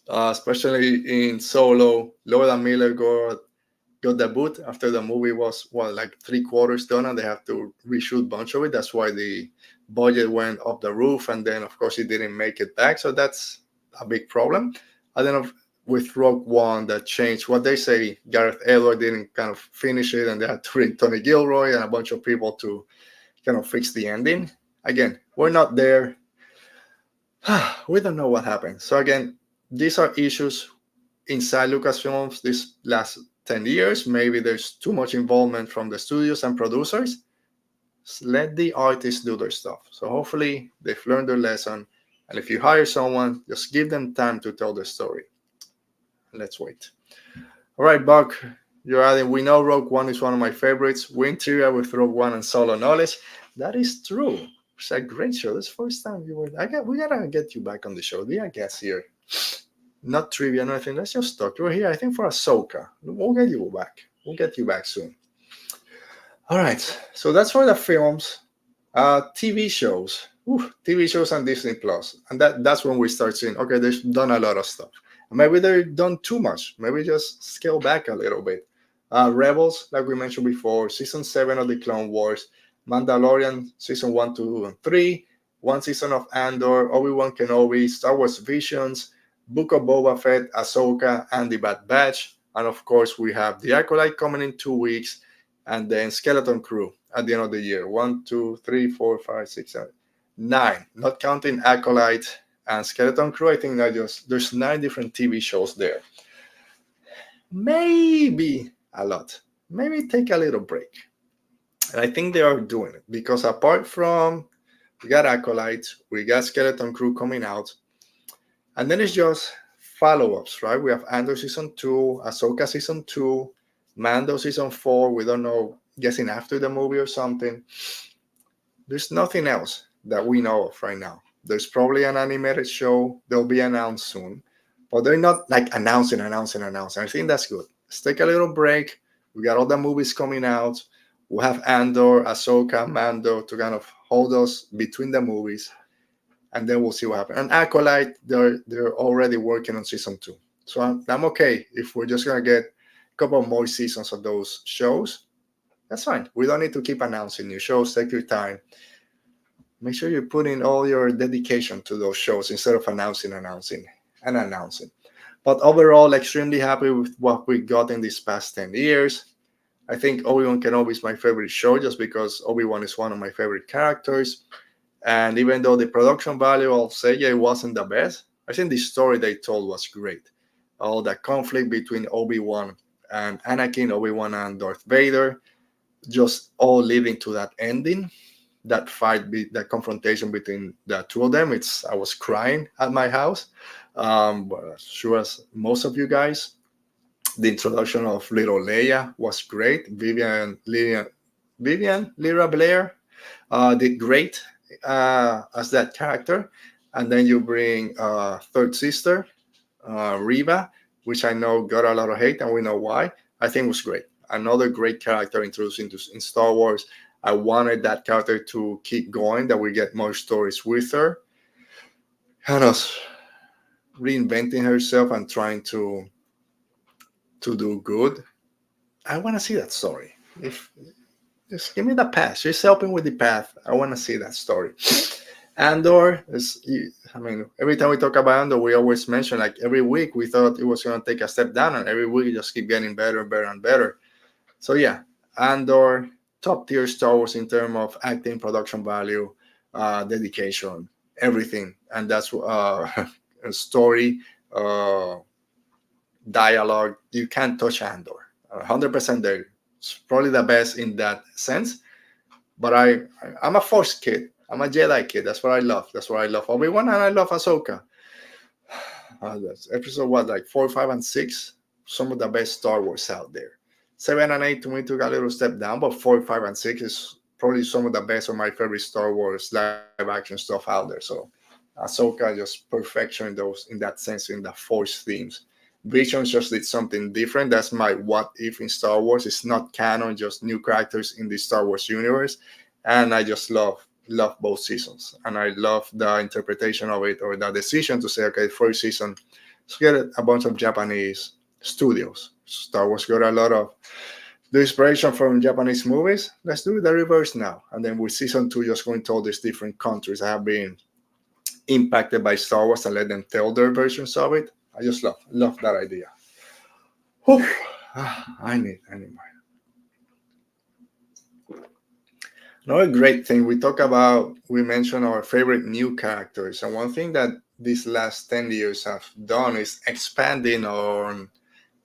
especially in Solo. Lord and Miller got the boot after the movie was like 3/4 done, and they have to reshoot a bunch of it. That's why the budget went off the roof, and then of course it didn't make it back. So that's a big problem. And then with Rogue One that changed what they say. Gareth Edwards didn't kind of finish it, and they had to bring Tony Gilroy and a bunch of people to kind of fix the ending. Again, we're not there. We don't know what happened. So again, these are issues inside Lucasfilms these last 10 years. Maybe there's too much involvement from the studios and producers. Let the artists do their stuff. So hopefully they've learned their lesson. And if you hire someone, just give them time to tell the story. Let's wait. All right, Buck, you're adding, we know Rogue One is one of my favorites. We interior with Rogue One and Solo Knowledge. That is true. It's a great show. This is the first time you were. We gotta get you back on the show. Be a guest here. Not trivia, nothing. Let's just talk. You're here, I think, for Ahsoka. We'll get you back. We'll get you back soon. All right. So that's for the films. TV shows. TV shows on Disney Plus. And that's when we start seeing, okay, they've done a lot of stuff. Maybe they've done too much. Maybe just scale back a little bit. Rebels, like we mentioned before, season 7 of the Clone Wars, Mandalorian, season 1, 2, and 3, one season of Andor, Obi-Wan Kenobi, Star Wars Visions, Book of Boba Fett, Ahsoka, and the Bad Batch. And of course, we have the Acolyte coming in 2 weeks, and then Skeleton Crew at the end of the year. 1, 2, 3, 4, 5, 6, 7, 9. Not counting Acolyte and Skeleton Crew. I think that there's 9 different TV shows there. Maybe a lot. Maybe take a little break. And I think they are doing it because apart from we got Acolyte, we got Skeleton Crew coming out, and then it's just follow-ups, right? We have Andor season 2, Ahsoka season 2, Mando season 4. We don't know, guessing after the movie or something. There's nothing else that we know of right now. There's probably an animated show. They'll be announced soon, but they're not like announcing. I think that's good. Let's take a little break. We got all the movies coming out. We'll have Andor, Ahsoka, Mando to kind of hold us between the movies, and then we'll see what happens. And Acolyte, they're already working on season 2, so I'm okay if we're just gonna get a couple more seasons of those shows. That's fine. We don't need to keep announcing new shows. Take your time. Make sure you put in all your dedication to those shows instead of announcing. But overall, extremely happy with what we got in these past 10 years. I think Obi-Wan Kenobi is my favorite show just because Obi-Wan is one of my favorite characters. And even though the production value, I'll say, it wasn't the best, I think the story they told was great. All the conflict between Obi-Wan and Anakin, Obi-Wan and Darth Vader, just all leading to that ending, that fight, that confrontation between the two of them. I was crying at my house, but as sure as most of you guys. The introduction of little Leia was great. Vivian Lyra Blair did great as that character. And then you bring third sister, Reva, which I know got a lot of hate, and we know why. I think it was great. Another great character introduced in Star Wars. I wanted that character to keep going, that we get more stories with her. Kind of reinventing herself and trying to do good. I want to see that story. Just give me the path. She's helping with the path. I want to see that story. Andor every time we talk about Andor, we always mention, like, every week we thought it was going to take a step down, and every week it just keep getting better and better and better. So yeah, Andor, top tier Star Wars in terms of acting, production value, dedication, everything. And that's a story, dialogue. You can't touch Andor. 100% there. It's probably the best in that sense. But I'm a Force kid. I'm a Jedi kid. That's what I love. Obi-Wan, and I love Ahsoka. That's episode 4, 5, and 6. Some of the best Star Wars out there. 7 and 8 to me took a little step down, but 4, 5, and 6 is probably some of the best of my favorite Star Wars live action stuff out there. So Ahsoka, just perfection in that sense, in the Force themes. Visions just did something different. That's my what if in Star Wars. It's not canon, just new characters in the Star Wars universe. And I just love both seasons. And I love the interpretation of it, or the decision to say, okay, first season, let's get a bunch of Japanese studios. Star Wars got a lot of the inspiration from Japanese movies. Let's do the reverse now. And then with season 2, just going to all these different countries that have been impacted by Star Wars and let them tell their versions of it. I just love that idea. Whew. I need more. Another great thing we talk about, we mentioned our favorite new characters, and one thing that these last 10 years have done is expanding on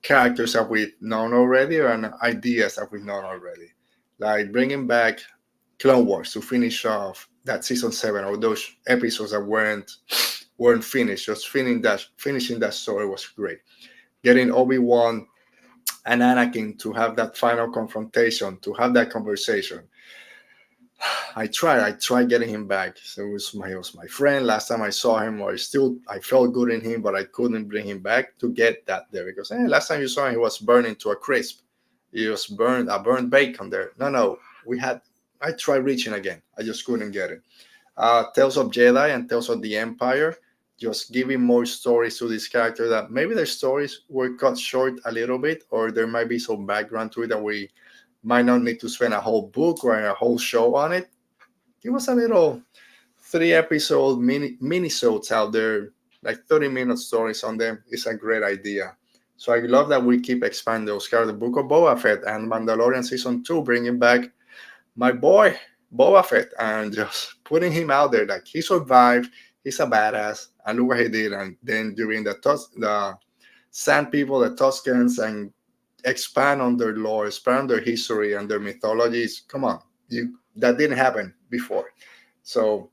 characters that we've known already and ideas that we've known already, like bringing back Clone Wars to finish off that season 7 or those episodes that weren't finished. Just finishing that story was great. Getting Obi-Wan and Anakin to have that final confrontation, to have that conversation. I tried getting him back. So it was my friend. Last time I saw him, I felt good in him, but I couldn't bring him back to get that there because last time you saw him, he was burning to a crisp. He was burned bacon there. No, I tried reaching again. I just couldn't get it. Tales of Jedi and Tales of the Empire, just giving more stories to this character that maybe their stories were cut short a little bit, or there might be some background to it that we might not need to spend a whole book or a whole show on it. Give us a little 3-episode mini-sodes out there, like 30-minute stories on them. It's a great idea. So I love that we keep expanding those characters. The Book of Boba Fett and Mandalorian Season 2, bringing back my boy Boba Fett and just putting him out there like he survived, he's a badass, and look what he did. And then during the Sand People, the Tuscans, and expand on their lore, expand on their history and their mythologies. Come on, that didn't happen before. So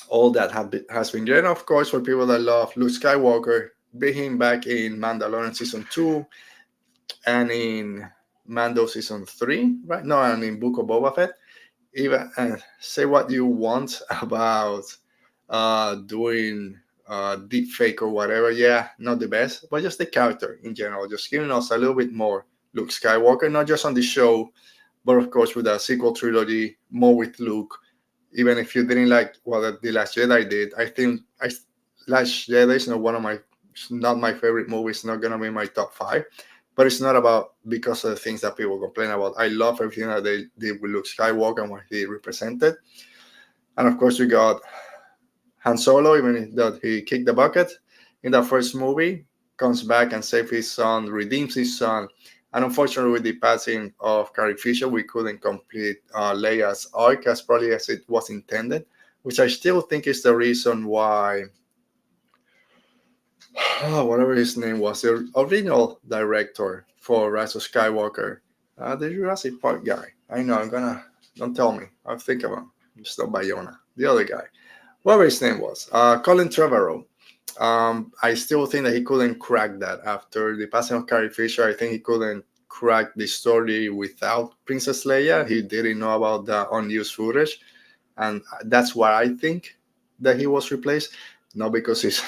all that has been great. Of course, for people that love Luke Skywalker, bring him back in Mandalorian Season 2 and in Mando Season 3, right? No, and in Book of Boba Fett. Even say what you want about doing deep fake or whatever. Yeah, not the best, but just the character in general, just giving us a little bit more Luke Skywalker, not just on the show, but of course with the sequel trilogy, more with Luke. Even if you didn't like what The Last Jedi did, I think Last Jedi is not my favorite movie. It's not gonna be my top 5, but it's not about because of the things that people complain about. I love everything that they did with Luke Skywalker and what he represented. And of course, we got Han Solo, even though he kicked the bucket in the first movie, comes back and saves his son, redeems his son. And unfortunately, with the passing of Carrie Fisher, we couldn't complete Leia's arc as probably as it was intended, which I still think is the reason why whatever his name was, the original director for Rise of Skywalker, the Jurassic Park guy. I know, don't tell me. I'll think about him. It's not Bayona, the other guy. Whatever his name was, Colin Trevorrow. I still think that he couldn't crack that after the passing of Carrie Fisher. I think he couldn't crack the story without Princess Leia. He didn't know about the unused footage, and that's why I think that he was replaced. Not because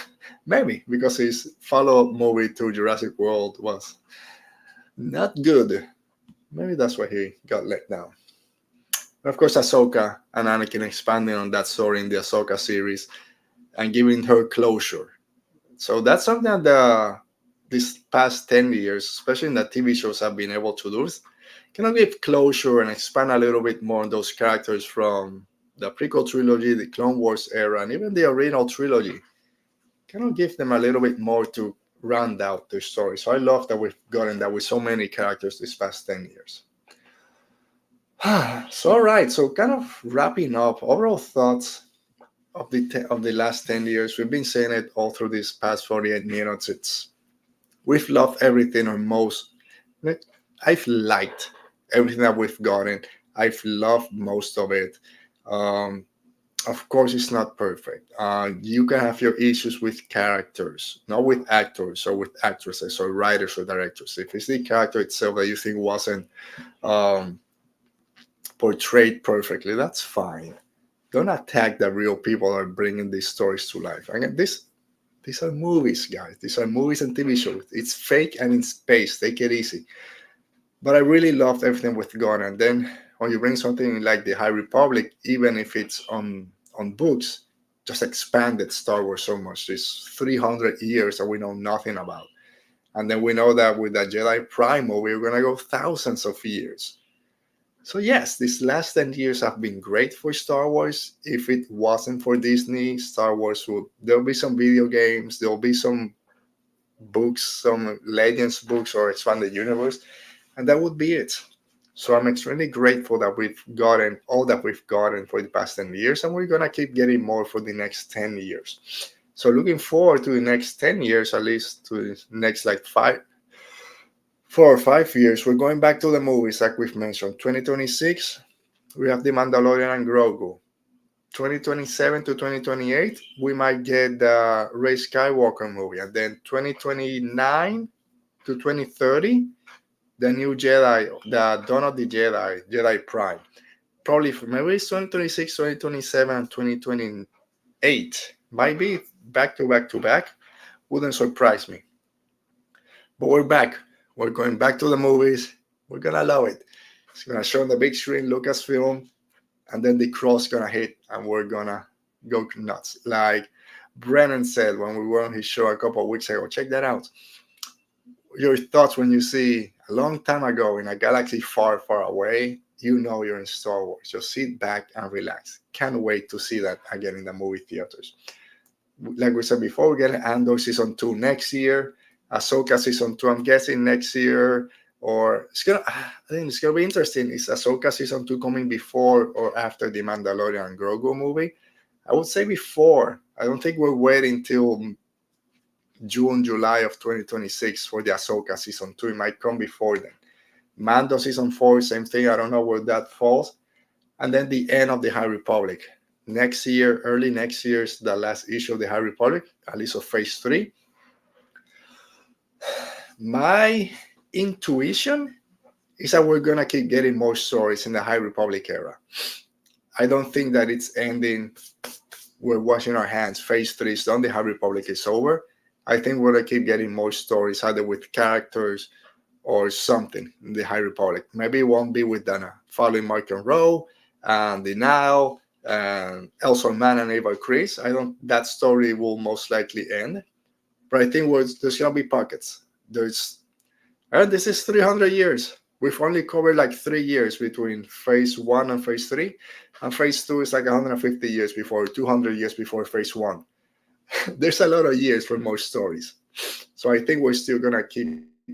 maybe because his follow-up movie to Jurassic World was not good. Maybe that's why he got let down. And of course, Ahsoka and Anakin expanding on that story in the Ahsoka series and giving her closure. So that's something that these past 10 years, especially in the TV shows, have been able to do. Can I give closure and expand a little bit more on those characters from the prequel trilogy, the Clone Wars era, and even the original trilogy? Can I give them a little bit more to round out their story? So I love that we've gotten that with so many characters these past 10 years. So, all right. So kind of wrapping up, overall thoughts of the last 10 years. We've been saying it all through these past 48 minutes. We've loved everything or most. I've liked everything that we've gotten. I've loved most of it. Of course, it's not perfect. You can have your issues with characters, not with actors or with actresses or writers or directors. If it's the character itself that you think wasn't portrayed perfectly, that's fine. Don't attack the real people that are bringing these stories to life. Again, these are movies, guys. These are movies and TV shows. It's fake and in space. Take it easy. But I really loved everything with Gon. And then when you bring something like the High Republic, even if it's on books, just expanded Star Wars so much. There's 300 years that we know nothing about. And then we know that with the Jedi Prime, we're going to go thousands of years. So yes, these last 10 years have been great for Star Wars. If it wasn't for Disney, Star Wars there'll be some video games, there'll be some books, some Legends books or expanded universe, and that would be it. So I'm extremely grateful that we've gotten all that we've gotten for the past 10 years, and we're gonna keep getting more for the next 10 years. So looking forward to the next 10 years, at least to the next like 4 or 5 years. We're going back to the movies like we've mentioned. 2026, we have The Mandalorian and Grogu. 2027 to 2028, we might get the Rey Skywalker movie, and then 2029 to 2030, the new Jedi, the Dawn of the Jedi, Jedi Prime. Probably maybe it's 2026, 2027, and 2028. Might be back to back to back. Wouldn't surprise me. But we're back. We're going back to the movies. We're gonna love it. It's gonna show on the big screen, Lucasfilm, and then the cross gonna hit, and we're gonna go nuts. Like Brennan said when we were on his show a couple of weeks ago. Check that out. Your thoughts when you see a long time ago in a galaxy far, far away, you know you're in Star Wars. Just sit back and relax. Can't wait to see that again in the movie theaters. Like we said before, we're getting Andor season 2 next year. Ahsoka season 2, I'm guessing next year. Or I think it's gonna be interesting. Is Ahsoka season 2 coming before or after the Mandalorian and Grogu movie? I would say before. I don't think we're waiting till June, July of 2026 for the Ahsoka season 2. It might come before then. Mando season 4, same thing. I don't know where that falls. And then the end of the High Republic. Next year, early next year is the last issue of the High Republic, at least of phase 3. My intuition is that we're gonna keep getting more stories in the High Republic era. I don't think that it's ending. We're washing our hands. Phase 3 is done. The High Republic is over. I think we're gonna keep getting more stories, either with characters or something in the High Republic. Maybe it won't be with Dana following Mark and Rowe and the Now and Elson Man and Ava Chris. I don't. That story will most likely end. But I think there's gonna be pockets. This is 300 years. We've only covered like 3 years between phase 1 and phase 3, and phase 2 is like 150 years before, 200 years before phase 1. There's a lot of years for more stories. So I think we're still gonna keep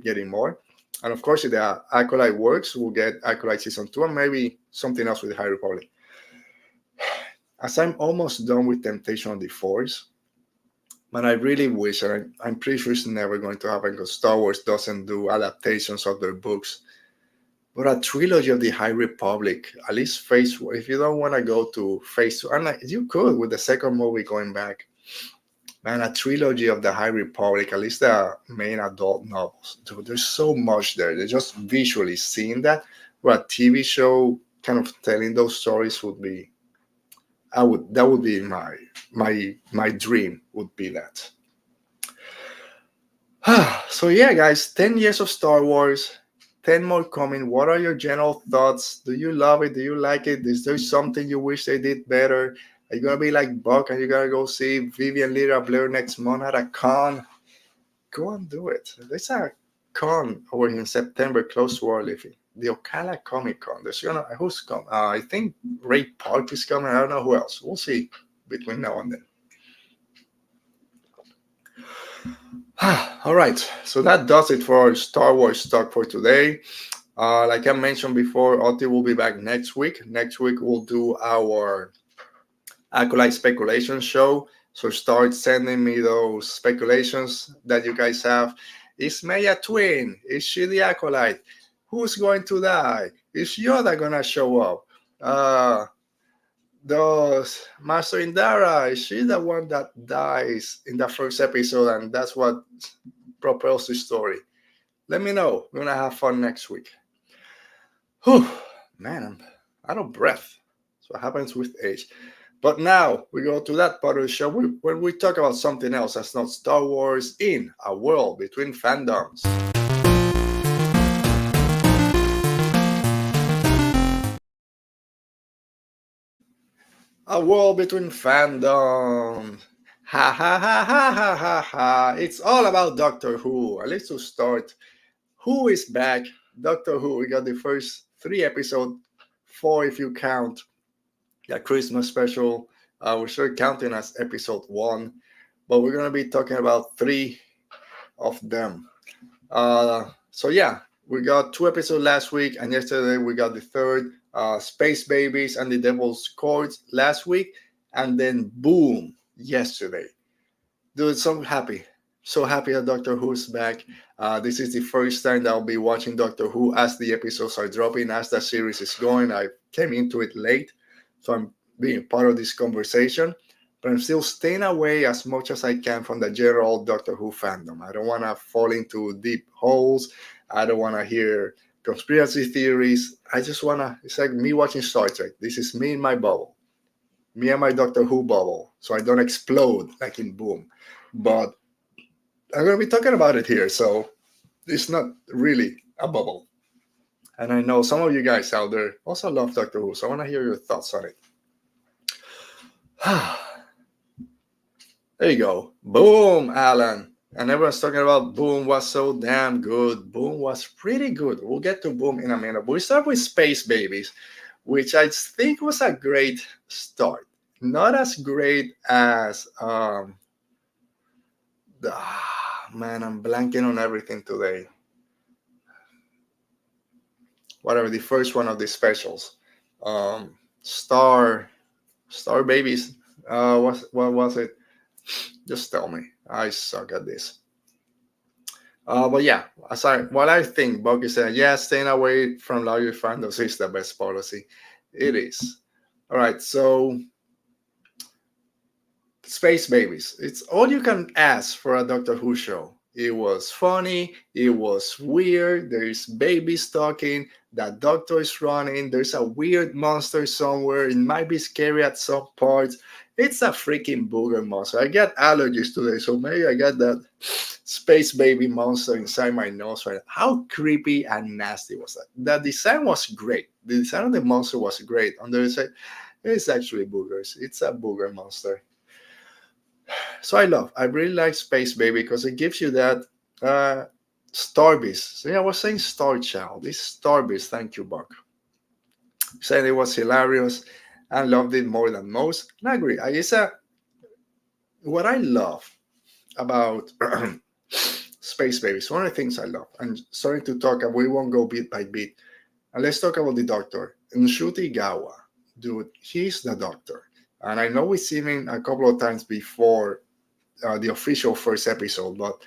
getting more. And of course, if the Acolyte works, we'll get Acolyte season 2 and maybe something else with the High Republic. As I'm almost done with Temptation of the Force, but I really wish, and I'm pretty sure it's never going to happen because Star Wars doesn't do adaptations of their books, but a trilogy of the High Republic, at least phase 1. If you don't want to go to phase 2, and you could with the second movie going back, man, a trilogy of the High Republic, at least the main adult novels. Dude, there's so much there. They're just visually seeing that. But a TV show kind of telling those stories would be, that would be my dream, would be that. So yeah, guys, 10 years of Star Wars, 10 more coming. What are your general thoughts? Do you love it? Do you like it? Is there something you wish they did better? Are you gonna be like Buck and you're gonna go see Vivian Lyra Blair next month at a con? Go and do it. There's a con over here in September close to our living. The Ocala Comic Con. Who's coming? I think Ray Park is coming. I don't know who else. We'll see between now and then. All right, so that does it for our Star Wars talk for today. Like I mentioned before, Oti will be back next week. Next week we'll do our Acolyte speculation show. So start sending me those speculations that you guys have. Is May a twin? Is she the Acolyte? Who's going to die? Is Yoda gonna show up? Does Master Indara, is she the one that dies in the first episode and that's what propels the story? Let me know. We're gonna have fun next week. Whew, man, I'm out of breath. That's what happens with age. But now we go to that part of the show where we talk about something else that's not Star Wars in A World Between Fandoms. A World Between Fandoms. Ha ha ha ha ha ha ha. It's all about Doctor Who. At least to start. Who is back? Doctor Who. We got the first 3 episodes, 4 if you count the Christmas special. We're still counting as episode 1, but we're gonna be talking about 3 of them. So yeah, we got 2 episodes last week, and yesterday we got the third, Space Babies and the Devil's Courts last week, and then boom, yesterday. Dude, so happy that Doctor Who's back. This is the first time that I'll be watching Doctor Who as the episodes are dropping, as the series is going. I came into it late, so I'm being part of this conversation, but I'm still staying away as much as I can from the general Doctor Who fandom. I don't want to fall into deep holes. I don't want to hear conspiracy theories. I just want to, it's like me watching Star Trek. This is me in my bubble, me and my Doctor Who bubble, so I don't explode like in Boom. But I'm going to be talking about it here, so it's not really a bubble. And I know some of you guys out there also love Doctor Who, so I want to hear your thoughts on it. There you go. Boom, Alan. And everyone's talking about Boom was so damn good. Boom was pretty good. We'll get to Boom in a minute. But we start with Space Babies, which I think was a great start. Not as great as man, I'm blanking on everything today. Whatever, the first one of the specials. Star Babies. What was it? Just tell me. I suck at this. But yeah, what I think, Bucky said, yeah, staying away from larger fandoms is the best policy. It is. All right, so Space Babies. It's all you can ask for a Doctor Who show. It was funny. It was weird. There's babies talking. That doctor is running. There's a weird monster somewhere. It might be scary at some parts. It's a freaking booger monster. I get allergies today, so maybe I got that space baby monster inside my nose right now. How creepy and nasty was that? The design was great. The design of the monster was great. On the other side, it's actually boogers. It's a booger monster. So I really like Space Baby because it gives you that Star Beast. So yeah, I was saying Star Child. This Star Beast, thank you, Buck. Said it was hilarious and loved it more than most. And I agree. What I love about Space Babies, one of the things I love, and sorry to talk, and we won't go bit by bit. And let's talk about the Doctor. Nshuti Gawa, dude, he's the Doctor. And I know we've seen him a couple of times before the official first episode, but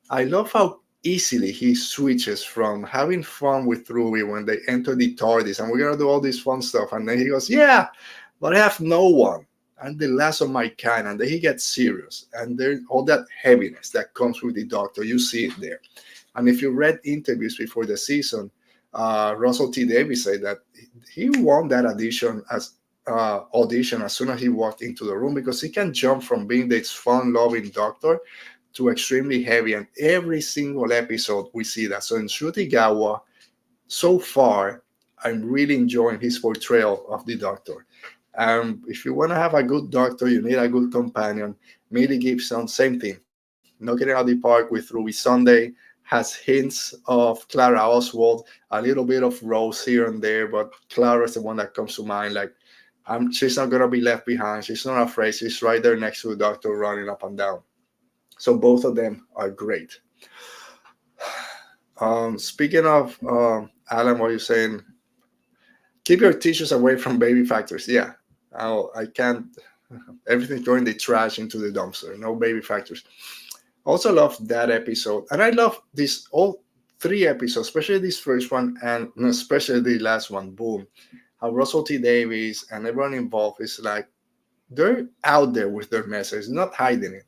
I love how easily he switches from having fun with Ruby when they enter the TARDIS and we're going to do all this fun stuff. And then he goes, yeah, but I have no one. I'm the last of my kind. And then he gets serious. And there's all that heaviness that comes with the Doctor. You see it there. And if you read interviews before the season, Russell T. Davies said that he won that audition as soon as he walked into the room because he can jump from being this fun-loving Doctor to extremely heavy, and every single episode we see that. So in Ncuti Gatwa, so far, I'm really enjoying his portrayal of the Doctor. If you want to have a good Doctor, you need a good companion. Millie Gibson, same thing. Knocking it out of the park with Ruby Sunday, has hints of Clara Oswald, a little bit of Rose here and there, but Clara's the one that comes to mind. Like, she's not going to be left behind. She's not afraid. She's right there next to the Doctor running up and down. So both of them are great. Speaking of Alan, what you're saying, keep your tissues away from baby factories. Yeah, I can't. Everything's going the trash into the dumpster. No baby factories. Also love that episode, and I love this all 3 episodes, especially this first one and especially the last one. Boom! How Russell T Davies and everyone involved is like they're out there with their message, not hiding it.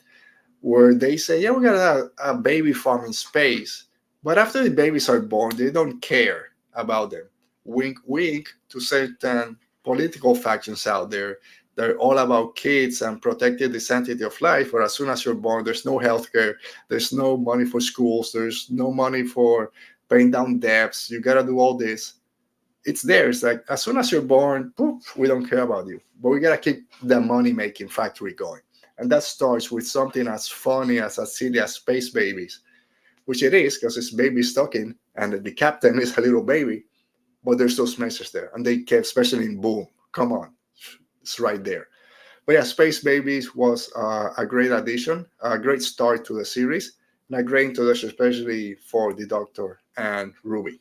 Where they say, yeah, we got a baby farm in space. But after the babies are born, they don't care about them. Wink, wink to certain political factions out there. They're all about kids and protecting the sanctity of life. But as soon as you're born, there's no healthcare. There's no money for schools. There's no money for paying down debts. You got to do all this. It's there. It's like, as soon as you're born, poof, we don't care about you. But we got to keep the money-making factory going. And that starts with something as funny as silly as Space Babies, which it is because it's babies talking and the captain is a little baby, but there's those messages there. And they kept, especially in Boom, come on, it's right there. But yeah, Space Babies was a great addition, a great start to the series. And a great introduction, especially for the Doctor and Ruby.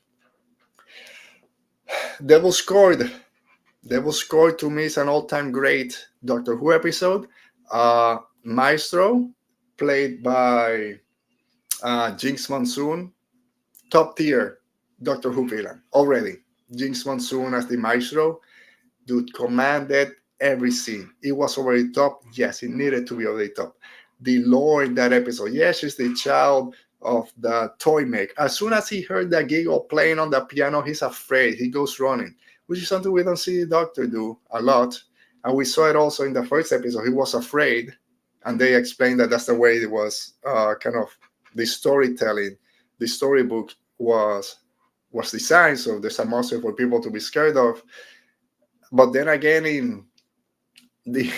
Devil Scored. Devil Scored to me is an all-time great Doctor Who episode. Maestro, played by Jinx Monsoon, top tier Doctor Who villain already. Jinx Monsoon as the Maestro, dude commanded every scene. It was over the top. Yes, it needed to be over the top. The lore in that episode. Yes, she's the child of the toy maker. As soon as he heard that giggle playing on the piano, he's afraid. He goes running, which is something we don't see the Doctor do a lot. And we saw it also in the first episode. He was afraid, and they explained that that's the way it was kind of the storytelling, the storybook was designed. So there's a monster for people to be scared of. But then again, in the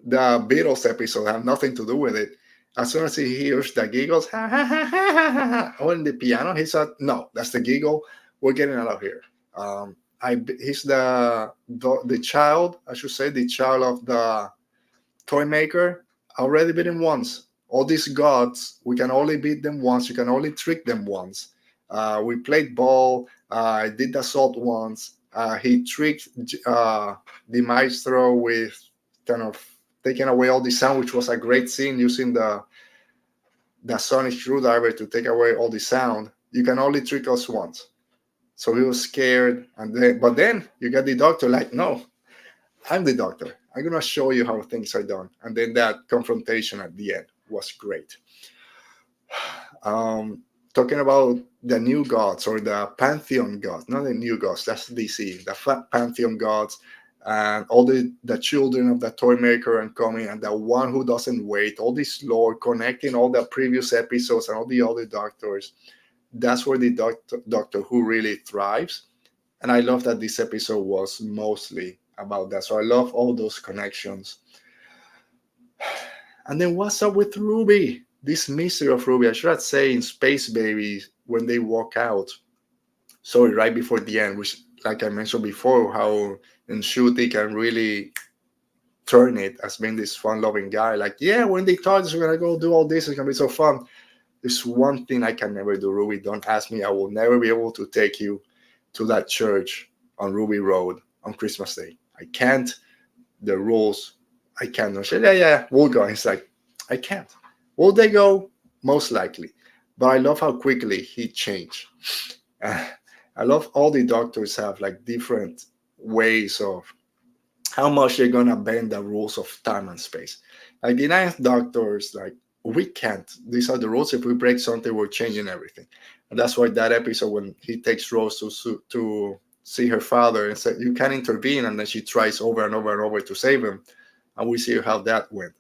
the Beatles episode have nothing to do with it. As soon as he hears the giggles, ha ha ha ha ha ha, on the piano, he said, "No, that's the giggle. We're getting out of here." He's the child, I should say, the child of the toy maker. Already beat him once. All these gods, we can only beat them once. You can only trick them once. We played ball. I did the assault once. He tricked the maestro with kind of taking away all the sound, which was a great scene using the sonic screwdriver to take away all the sound. You can only trick us once. So he was scared, but then you got the Doctor like, no, I'm the Doctor. I'm gonna show you how things are done. And then that confrontation at the end was great. Talking about the new gods or the pantheon gods, not the new gods, that's DC, the pantheon gods, and all the children of the toy maker and coming, and the one who doesn't wait, all this lore connecting all the previous episodes and all the other Doctors. That's where the Doctor Who really thrives. And I love that this episode was mostly about that. So I love all those connections. And then what's up with Ruby? This mystery of Ruby. I should say in Space Baby when they walk out. Sorry, right before the end, which, like I mentioned before, how Ncuti can really turn it as being this fun-loving guy. Like, yeah, when they thought we're gonna go do all this, it's gonna be so fun. There's one thing I can never do, Ruby. Don't ask me. I will never be able to take you to that church on Ruby Road on Christmas Day. I can't. The rules. I can't. No, yeah, we'll go. He's like, I can't. Will they go? Most likely. But I love how quickly he changed. I love all the Doctors have like different ways of how much they're gonna bend the rules of time and space. Like the Ninth Doctor's like, we can't. These are the rules. If we break something, we're changing everything. And that's why that episode when he takes Rose to see her father and said, you can intervene, and then she tries over and over and over to save him. And we see how that went.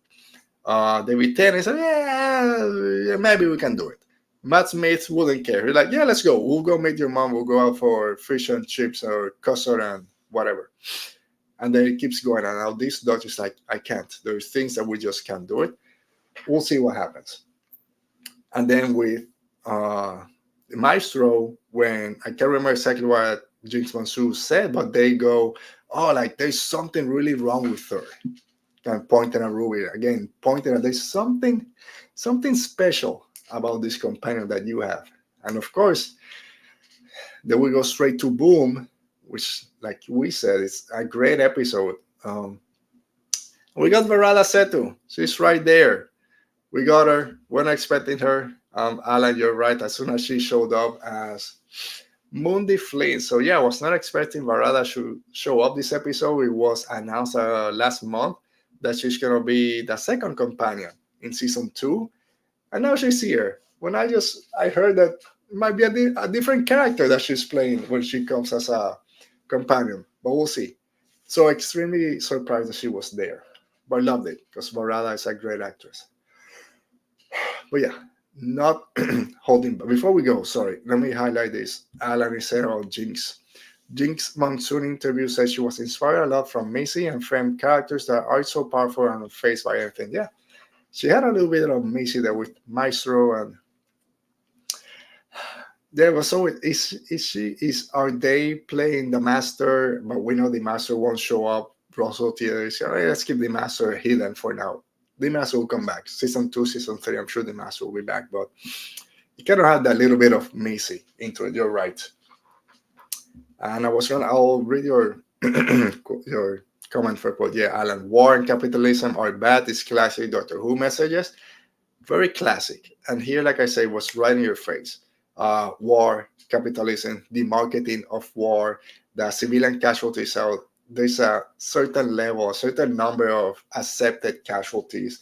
David Tennant said, yeah, maybe we can do it. Matt Smith wouldn't care. He's like, yeah, let's go. We'll go meet your mom. We'll go out for fish and chips or custard and whatever. And then it keeps going. And now this Doctor's like, I can't. There's things that we just can't do it. We'll see what happens. And then with Maestro, when I can't remember exactly what Jinx Monsoon said, but they go, oh, like there's something really wrong with her. And pointing at Ruby again, pointing at there's something special about this companion that you have. And of course, then we go straight to Boom, which, like we said, it's a great episode. We got Varada Setu. She's right there. We got her. We're not expecting her. Alan, you're right. As soon as she showed up as Mundi Flynn. So yeah, I was not expecting Varada to show up this episode. It was announced last month that she's going to be the second companion in season 2. And now she's here. When I heard that it might be a different character that she's playing when she comes as a companion. But we'll see. So extremely surprised that she was there. But I loved it because Varada is a great actress. But yeah, not holding back. Before we go, sorry, let me highlight this. Alan is here on Jinx. Jinx Monsoon interview says she was inspired a lot from Maisie and Femme characters that are so powerful and unfazed by anything. Yeah, she had a little bit of Maisie there with Maestro, and there was always are they playing the Master? But we know the Master won't show up. Russell Theater is let's keep the Master hidden for now. the mask will come back. Season 2, Season 3, I'm sure the mask will be back, but you kind of have that little bit of Macy into it. You're right. And I'll read your your comment for quote. Yeah, Alan, war and capitalism are bad. It's classic Doctor Who messages. Very classic. And here, like I say, was right in your face. War, capitalism, the marketing of war, the civilian casualties out. There's a certain level, a certain number of accepted casualties.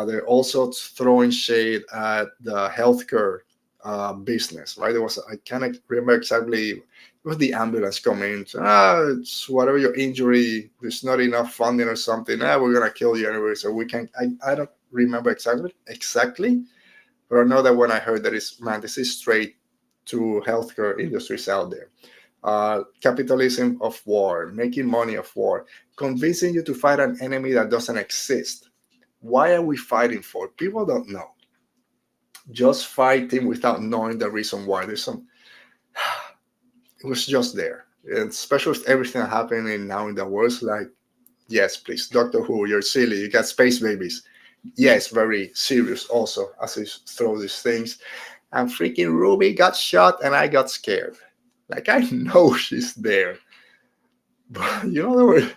They're also throwing shade at the healthcare business, right? There was, I can't remember exactly, it was the ambulance coming. It's whatever your injury, there's not enough funding or something. We're going to kill you anyway. So we can, I don't remember exactly, but I know that when I heard that, is man, this is straight to healthcare industries out there. Capitalism of war, making money of war, convincing you to fight an enemy that doesn't exist. Why are we fighting for? People don't know. Just fighting without knowing the reason why. There's some. It was just there, and especially with everything happening now in the world. It's like, yes, please, Doctor Who, you're silly. You got space babies. Yes, very serious. Also, as I throw these things, and freaking Ruby got shot, and I got scared. Like, I know she's there. But, there were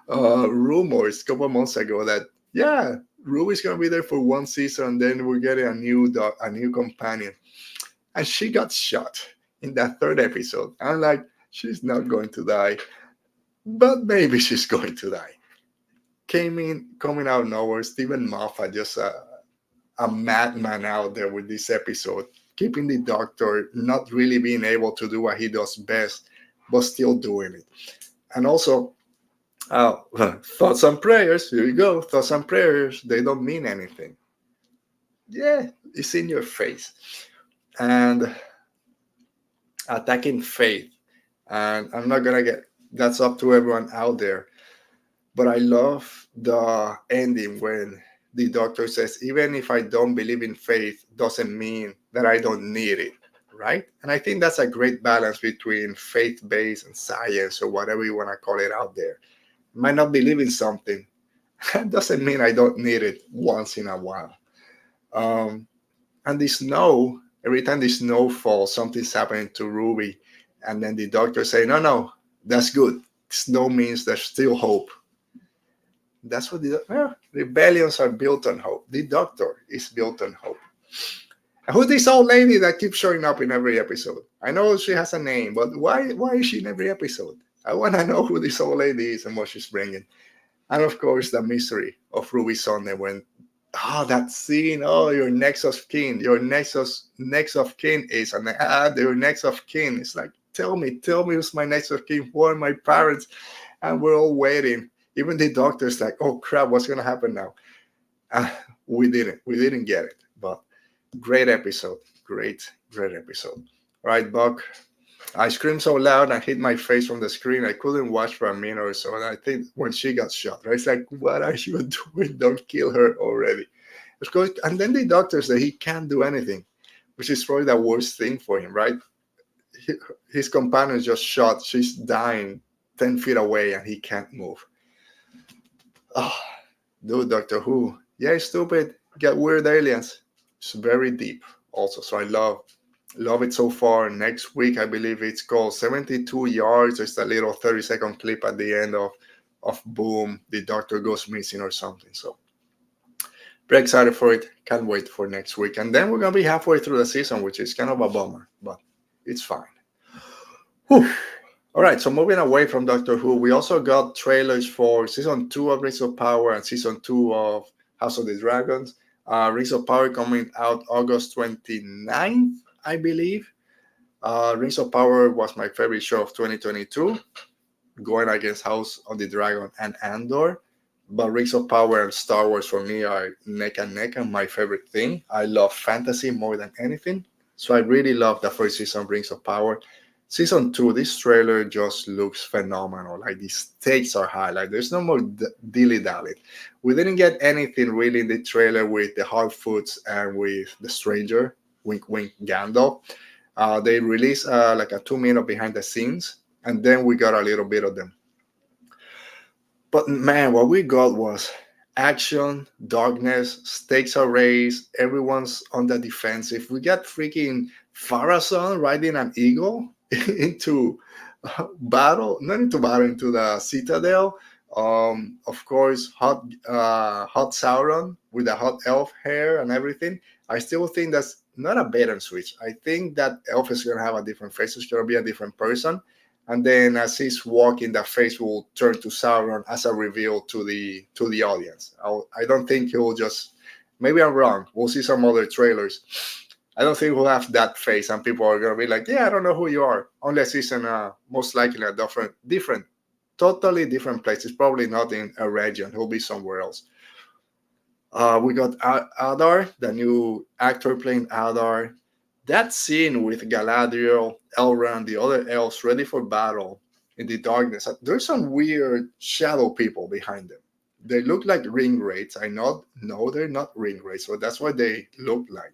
rumors a couple of months ago that, yeah, Ruby's going to be there for one season, and then we're getting a new companion. And she got shot in that third episode. I'm like, she's not going to die, but maybe she's going to die. Coming out of nowhere, Stephen Moffat, just a madman out there with this episode, keeping the Doctor not really being able to do what he does best, but still doing it. And also, thoughts and prayers, here you go, thoughts and prayers, they don't mean anything. Yeah, it's in your face. And attacking faith. And I'm not going to that's up to everyone out there. But I love the ending when the Doctor says, even if I don't believe in faith, doesn't mean that I don't need it, right? And I think that's a great balance between faith-based and science, or whatever you want to call it out there. I might not believe in something. That doesn't mean I don't need it once in a while. And the snow, every time the snow falls, something's happening to Ruby. And then the Doctor say, no, that's good. Snow means there's still hope. That's what rebellions are built on hope. The Doctor is built on hope. And who's this old lady that keeps showing up in every episode? I know she has a name, but why is she in every episode? I want to know who this old lady is and what she's bringing. And of course, the mystery of Ruby Sunday when, that scene, your next of kin, your next of kin is, and your next of kin. It's like, tell me who's my next of kin, who are my parents? And we're all waiting. Even the Doctor's like, oh crap, what's going to happen now? We didn't get it, but great episode. Great episode. All right, Buck. I screamed so loud and hit my face from the screen. I couldn't watch for a minute or so. And I think when she got shot, right? It's like, what are you doing? Don't kill her already. And then the Doctor said he can't do anything, which is probably the worst thing for him, right? His companion just shot. She's dying 10 feet away and he can't move. Oh, dude, Doctor Who. Yeah, stupid. Get weird aliens. It's very deep also. So I love it so far. Next week, I believe it's called 72 Yards. It's a little 30-second clip at the end of boom, the Doctor goes missing or something. So very excited for it. Can't wait for next week. And then we're going to be halfway through the season, which is kind of a bummer, but it's fine. Whew. All right, so moving away from Doctor Who, we also got trailers for Season 2 of Rings of Power and Season 2 of House of the Dragons. Rings of Power coming out August 29th, I believe. Rings of Power was my favorite show of 2022, going against House of the Dragon and Andor. But Rings of Power and Star Wars for me are neck and neck and my favorite thing. I love fantasy more than anything. So I really love the first season of Rings of Power. Season 2, this trailer just looks phenomenal. Like, the stakes are high. Like, there's no more dilly-dally. We didn't get anything really in the trailer with the Hardfoots and with the Stranger, wink, wink, Gandalf. They released like a 2-minute behind the scenes, and then we got a little bit of them. But man, what we got was Action, darkness, stakes are raised, everyone's on the defensive. We got freaking Farazan riding an eagle into battle, not into battle, into the citadel. Of course, hot Sauron with the hot elf hair and everything. I still think that's not a bait and switch. I think that elf is gonna have a different face. It's gonna be a different person, and then as he's walking, the face will turn to Sauron as a reveal to the audience. I don't think he'll just. Maybe I'm wrong. We'll see some other trailers. I don't think we'll have that face, and people are gonna be like, "Yeah, I don't know who you are," unless it's in a most likely a totally different place. It's probably not in a region. He'll be somewhere else. We got Adar, the new actor playing Adar. That scene with Galadriel, Elrond, the other elves ready for battle in the darkness. There's some weird shadow people behind them. They look like ring wraiths. I know, no, they're not ring wraiths, but that's what they look like.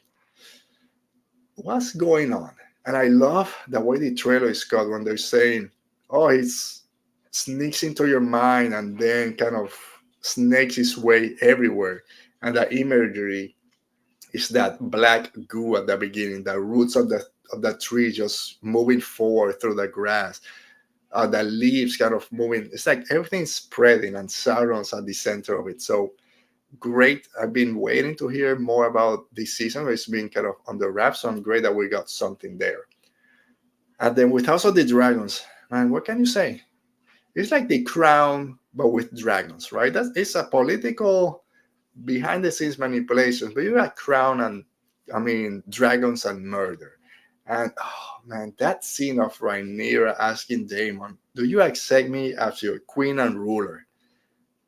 What's going on? And I love the way the trailer is cut when they're saying, "Oh, it's sneaks into your mind and then kind of snakes its way everywhere." And the imagery is that black goo at the beginning, the roots of the tree just moving forward through the grass, the leaves kind of moving. It's like everything's spreading, and Sauron's at the center of it. So great. I've been waiting to hear more about this season. It's been kind of on the wraps, so I'm great that we got something there. And then with House of the Dragons, man, what can you say? It's like The Crown, but with dragons, right? It's a political behind the scenes manipulations, but you got Crown and dragons and murder. And oh man, that scene of Rhaenyra asking Daemon, "Do you accept me as your queen and ruler?"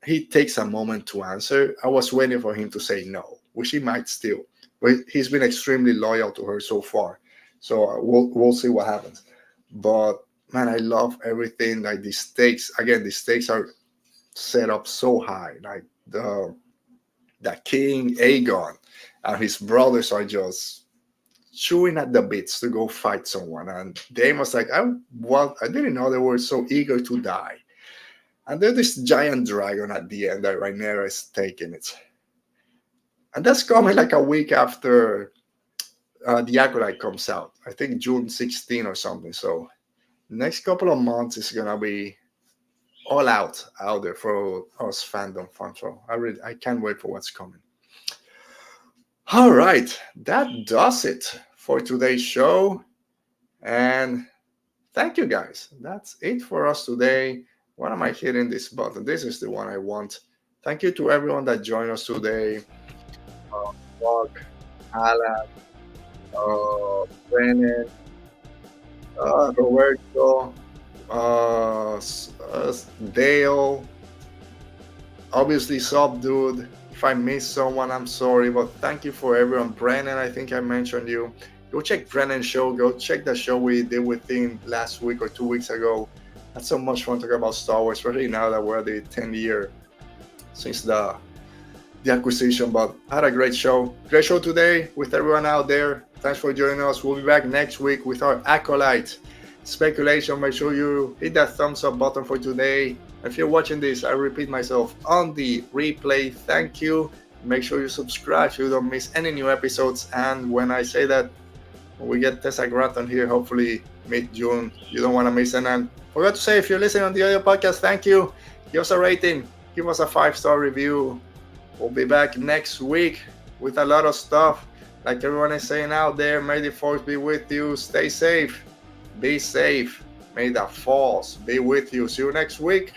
He takes a moment to answer. I was waiting for him to say no, which he might still, but he's been extremely loyal to her so far. So we'll see what happens. But man, I love everything. Like the stakes are set up so high. Like the king Aegon and his brothers are just chewing at the bits to go fight someone. And Daemon's like, I didn't know they were so eager to die. And there's this giant dragon at the end that Rhaenyra is taking it. And that's coming like a week after the Acolyte comes out. I think June 16 or something. So next couple of months is gonna be all out there for us fandom fans. So I can't wait for what's coming. All right, that does it for today's show. And thank you guys. That's it for us today. Why am I hitting this button? This is the one I want. Thank you to everyone that joined us today. Mark, Alan, Brennan, Roberto, Dale, obviously Subdude. If I missed someone, I'm sorry, but thank you for everyone. Brennan, I think I mentioned you. Go check Brennan's show. Go check the show we did with him last week or 2 weeks ago. That's so much fun talking about Star Wars, especially now that we're the 10th year since the acquisition. But I had a great show. Great show today with everyone out there. Thanks for joining us. We'll be back next week with our Acolyte speculation. Make sure you hit that thumbs up button for today. If you're watching this, I repeat myself on the replay. Thank you. Make sure you subscribe so you don't miss any new episodes. And when I say that, when we get Tessa Grant on here, hopefully mid-June, you don't want to miss it. And forgot to say, if you're listening on the audio podcast, thank you. Give us a rating. Give us a 5-star review. We'll be back next week with a lot of stuff. Like everyone is saying out there, may the force be with you. Stay safe. Be safe. May the force be with you. See you next week.